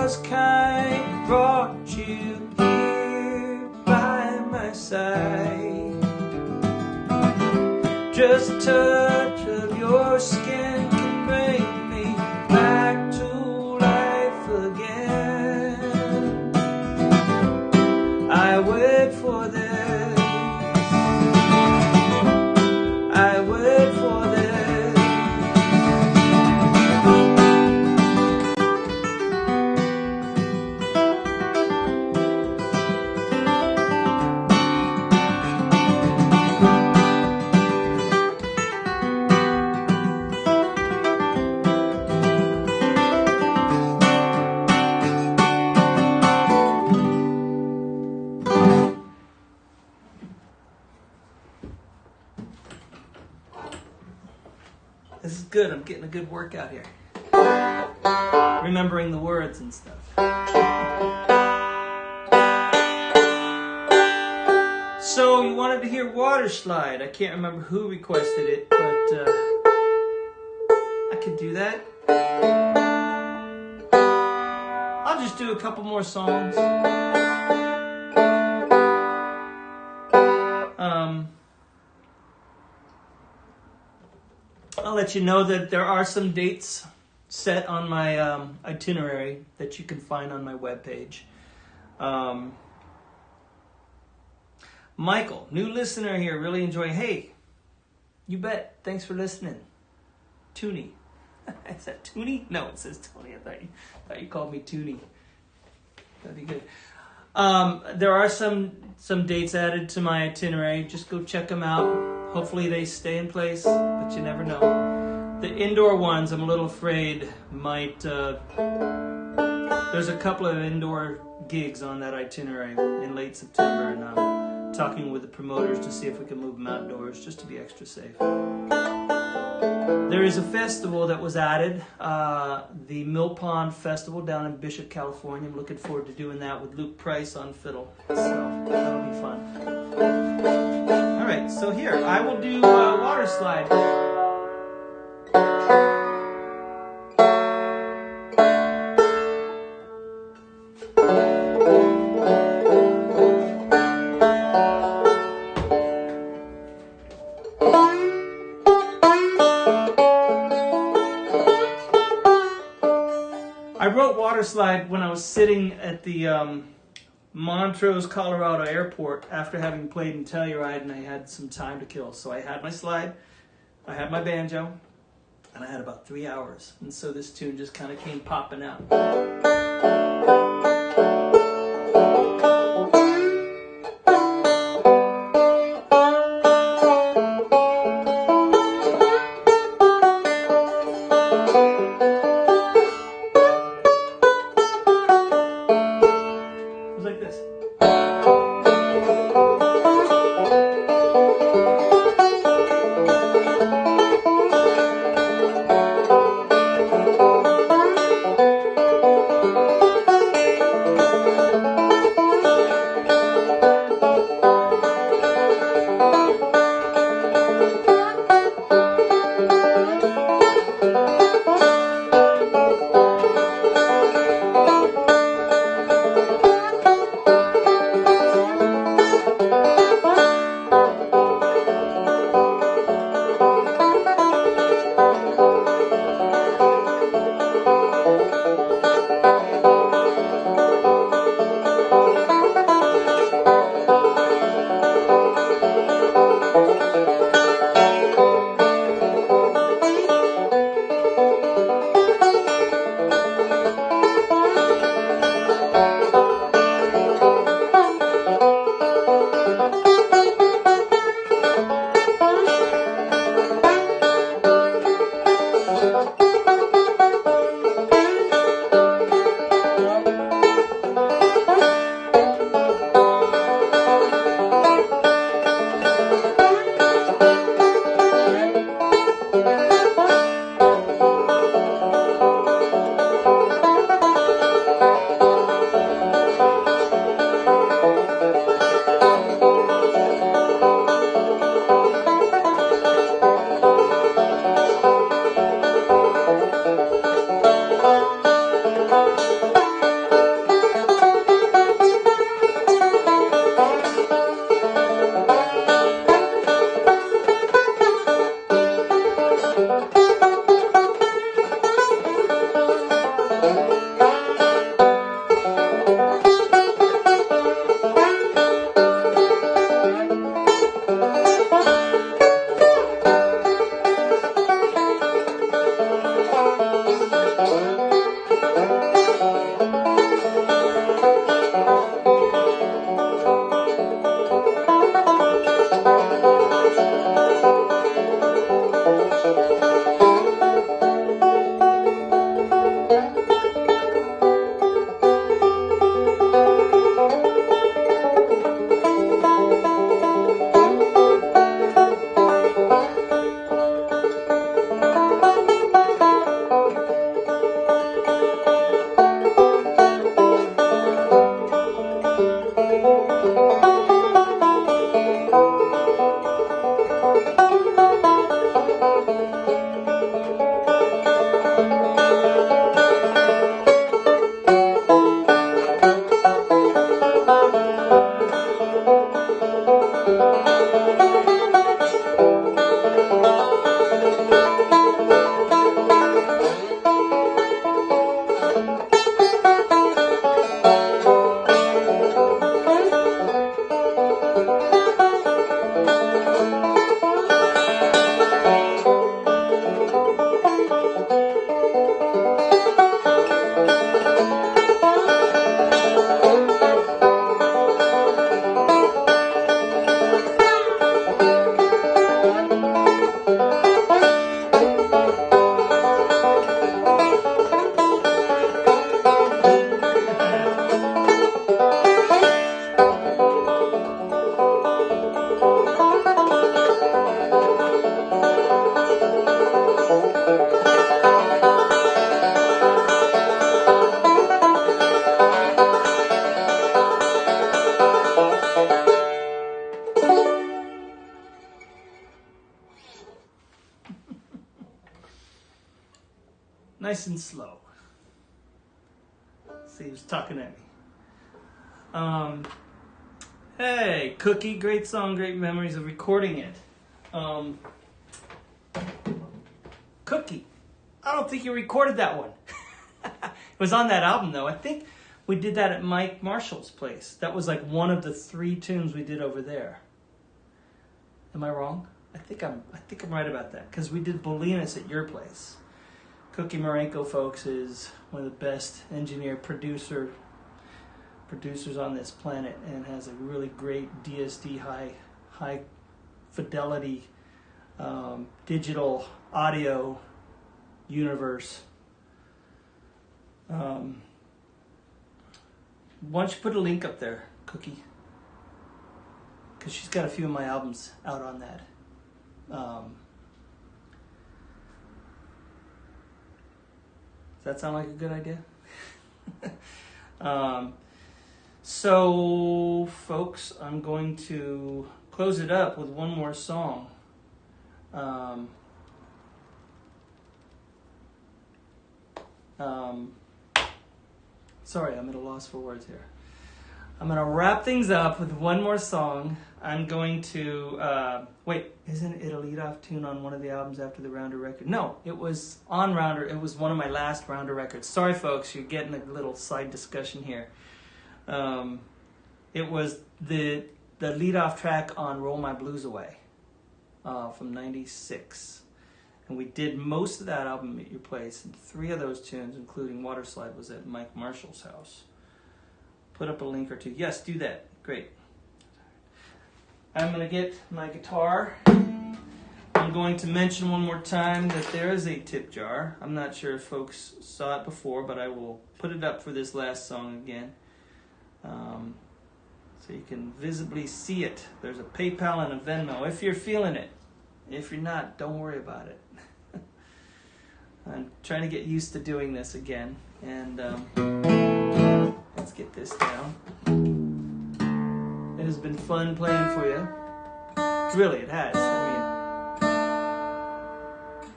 S1: was kind, brought you here by my side. Just a touch of your skin can bring me back to life again. I wait for this, I wait for this. This is good. I'm getting a good workout here. Remembering the words and stuff. So you wanted to hear Water Slide. I can't remember who requested it, but I could do that. I'll just do a couple more songs. I'll let you know that there are some dates set on my itinerary that you can find on my webpage. Michael, new listener here, really enjoying. Hey, you bet. Thanks for listening. Toonie. Is that Toonie? No, it says Tony. I thought you called me Toonie. That'd be good. There are some dates added to my itinerary. Just go check them out. Hopefully they stay in place, but you never know. The indoor ones, I'm a little afraid might... there's a couple of indoor gigs on that itinerary in late September, and I'm talking with the promoters to see if we can move them outdoors, just to be extra safe. There is a festival that was added, the Mill Pond Festival down in Bishop, California. I'm looking forward to doing that with Luke Price on fiddle, so that'll be fun. All right, so here, I will do Water Slide. I wrote Water Slide when I was sitting at the Montrose, Colorado airport after having played in Telluride, and I had some time to kill. So I had my slide, I had my banjo, and I had about 3 hours. And so this tune just kind of came popping out. nice and slow. See, he was talking at me. Hey, Cookie, great song, great memories of recording it. Cookie, I don't think you recorded that one. It was on that album, though. I think we did that at Mike Marshall's place. That was like one of the 3 tunes we did over there. Am I wrong? I think I'm right about that, because we did Bolinas at your place. Cookie Marenko, folks, is one of the best producers on this planet, and has a really great DSD high fidelity digital audio universe. Why don't you put a link up there, Cookie? Because she's got a few of my albums out on that. Does that sound like a good idea? So, folks, I'm going to close it up with one more song. Sorry, I'm at a loss for words here. I'm going to wrap things up with one more song. I'm going to... wait, isn't it a lead-off tune on one of the albums after the Rounder record? No, it was on Rounder. It was one of my last Rounder records. Sorry, folks, you're getting a little side discussion here. It was the lead-off track on Roll My Blues Away from '96. And we did most of that album at your place. And 3 of those tunes, including Waterslide, was at Mike Marshall's house. Put up a link or 2. Yes, do that. Great. I'm going to get my guitar. I'm going to mention one more time that there is a tip jar. I'm not sure if folks saw it before, but I will put it up for this last song again. So you can visibly see it. There's a PayPal and a Venmo if you're feeling it. If you're not, don't worry about it. I'm trying to get used to doing this again. And let's get this down. It has been fun playing for you. Really, it has. I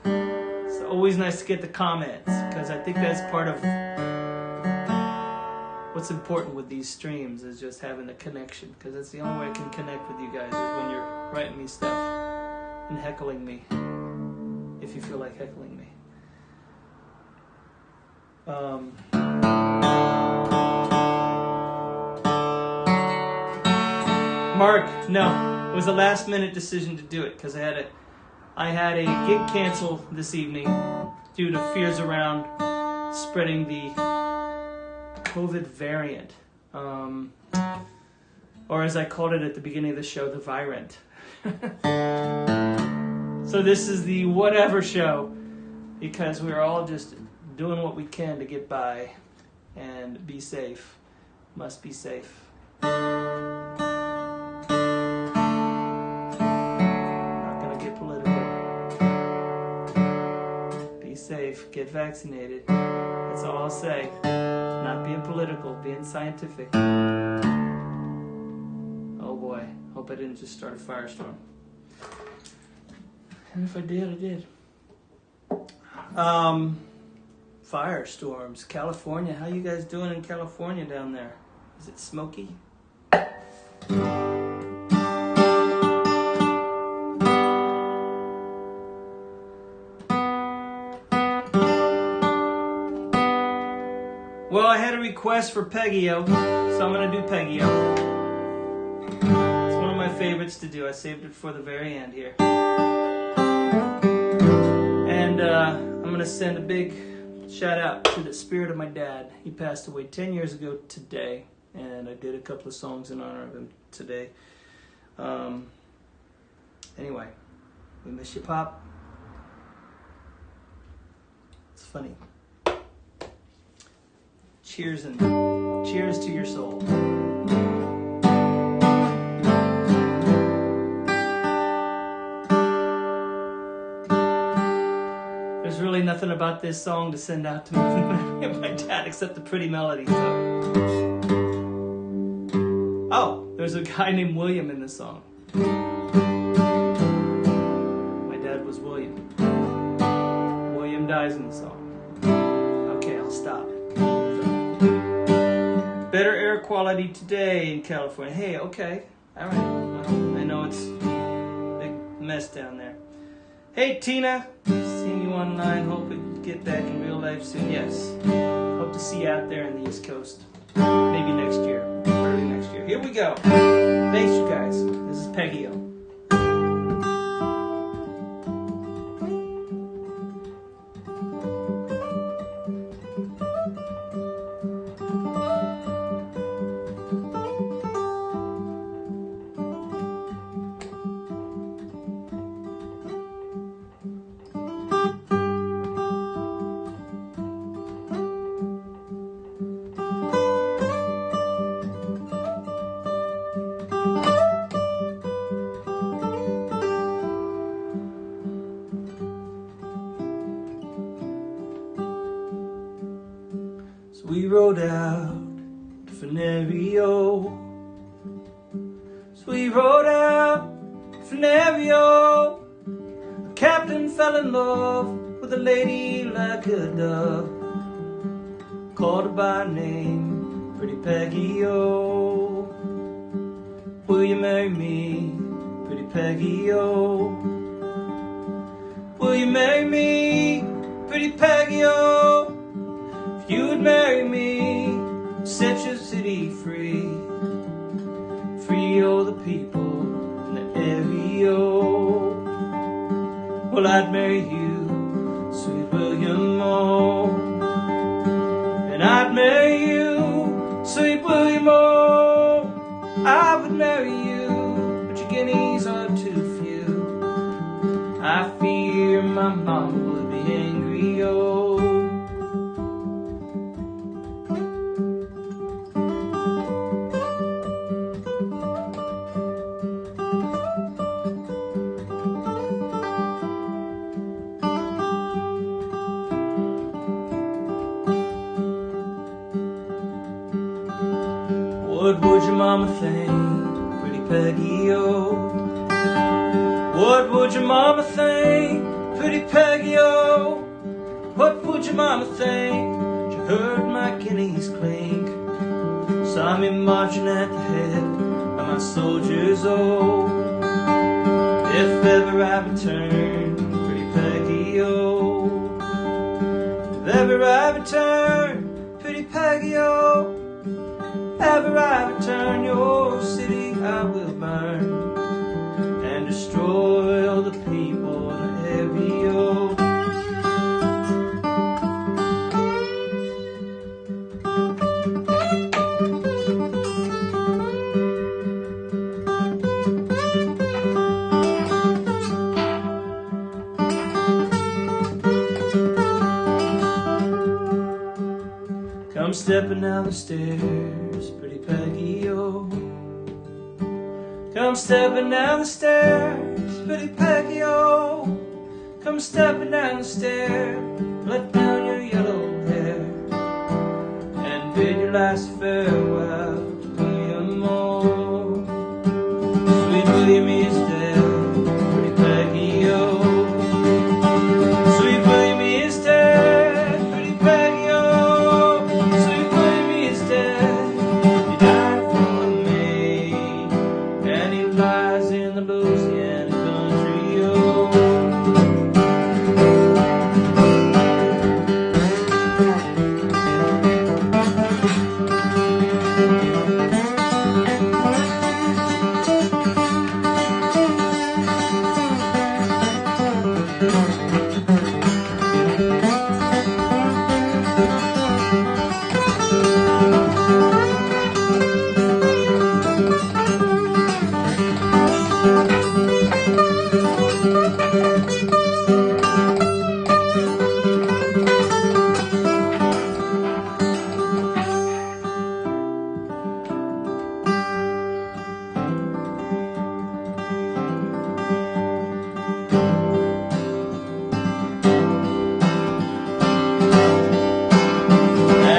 S1: mean, it's always nice to get the comments, because I think that's part of what's important with these streams, is just having the connection, because it's the only way I can connect with you guys, is when you're writing me stuff and heckling me, if you feel like heckling me. Mark, no, it was a last minute decision to do it, because I had a gig cancel this evening due to fears around spreading the COVID variant, or as I called it at the beginning of the show, the virant. So this is the whatever show, because we're all just doing what we can to get by and be safe. Must be safe. Not gonna get political. Be safe. Get vaccinated. That's all I'll say. Not being political, being scientific. Oh boy, hope I didn't just start a firestorm. And if I did, I did. Firestorms, California. How you guys doing in California down there? Is it smoky? Well, I had a request for Peggy-O, so I'm going to do Peggy-O. It's one of my favorites to do. I saved it for the very end here. And I'm going to send a big shout out to the spirit of my dad. He passed away 10 years ago today, and I did a couple of songs in honor of him today. Anyway, we miss you, Pop. It's funny. Cheers and cheers to your soul. There's really nothing about this song to send out to my dad except the pretty melody. So. Oh, there's a guy named William in this song. My dad was William. William dies in the song. stop. So, better air quality today in California. Hey, okay. All right. Well, I know it's a big mess down there. Hey, Tina. Seeing you online. Hope we get back in real life soon. Yes. Hope to see you out there in the East Coast. Maybe next year. Early next year. Here we go. Thanks, you guys. This is Peggy O. We rode out to Furtado. So we rode out to Furtado. The captain fell in love with a lady like a dove. Called her by name, pretty Peggy O. Will you marry me, pretty Peggy O? Will you marry me, pretty Peggy O? If you would marry me, set your city free. Free all the people in the area. Well, I'd marry you, sweet William O. And I'd marry you, sweet William O. I would marry you, but your guineas are too few. I fear my mama would be angry, oh. What would your mama think, pretty Peggy O? What would your mama think, pretty Peggy O? What would your mama think? She heard my guineas clink, saw me marching at the head of my soldiers, oh. If ever I return, pretty Peggy O. If ever I return, pretty Peggy O. Ever I return, your city I will burn and destroy all the people in the area. Come stepping down the stairs, pretty Peggy O. Come stepping down the stairs, pretty Peggy O. Come stepping down the stairs, let down your yellow hair and bid your last farewell to William O. Sweet William is dead, pretty Peggy O. Sweet William is dead, pretty Peggy O. Sweet William is dead. He died from the Maine, and he lies in the Louisiana country, oh.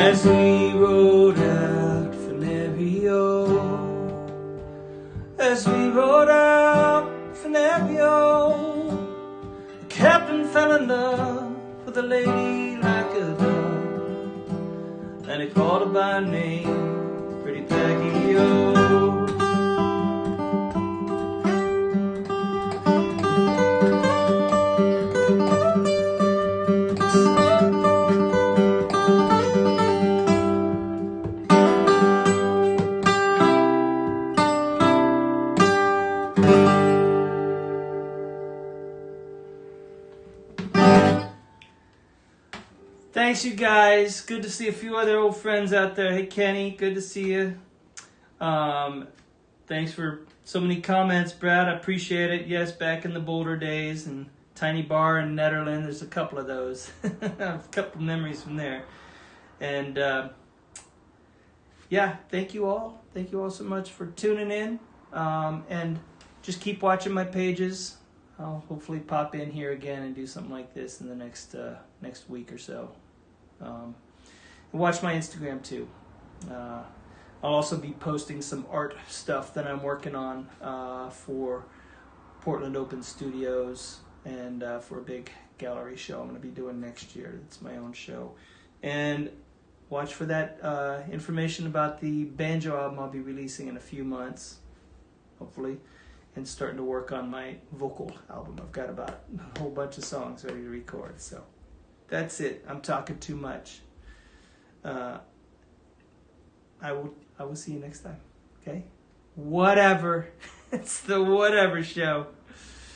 S1: As we rode out from Nevio, as we rode out from Nevio, the captain fell in love with a lady like a dove. and he called her by name, Pretty Peggy-O. Thanks, you guys. Good to see a few other old friends out there. Hey, Kenny, good to see you. Thanks for so many comments, Brad. I appreciate it. Yes, back in the Boulder days and Tiny Bar in Netherlands. There's a couple of those. A couple of memories from there. And yeah, thank you all. Thank you all so much for tuning in. And just keep watching my pages. I'll hopefully pop in here again and do something like this in the next week or so. And watch my Instagram too. I'll also be posting some art stuff that I'm working on for Portland Open Studios and for a big gallery show I'm going to be doing next year. It's my own show. And watch for that information about the banjo album I'll be releasing in a few months, hopefully, and starting to work on my vocal album. I've got about a whole bunch of songs ready to record. So that's it. I'm talking too much. I will see you next time. Okay? Whatever. It's the Whatever Show.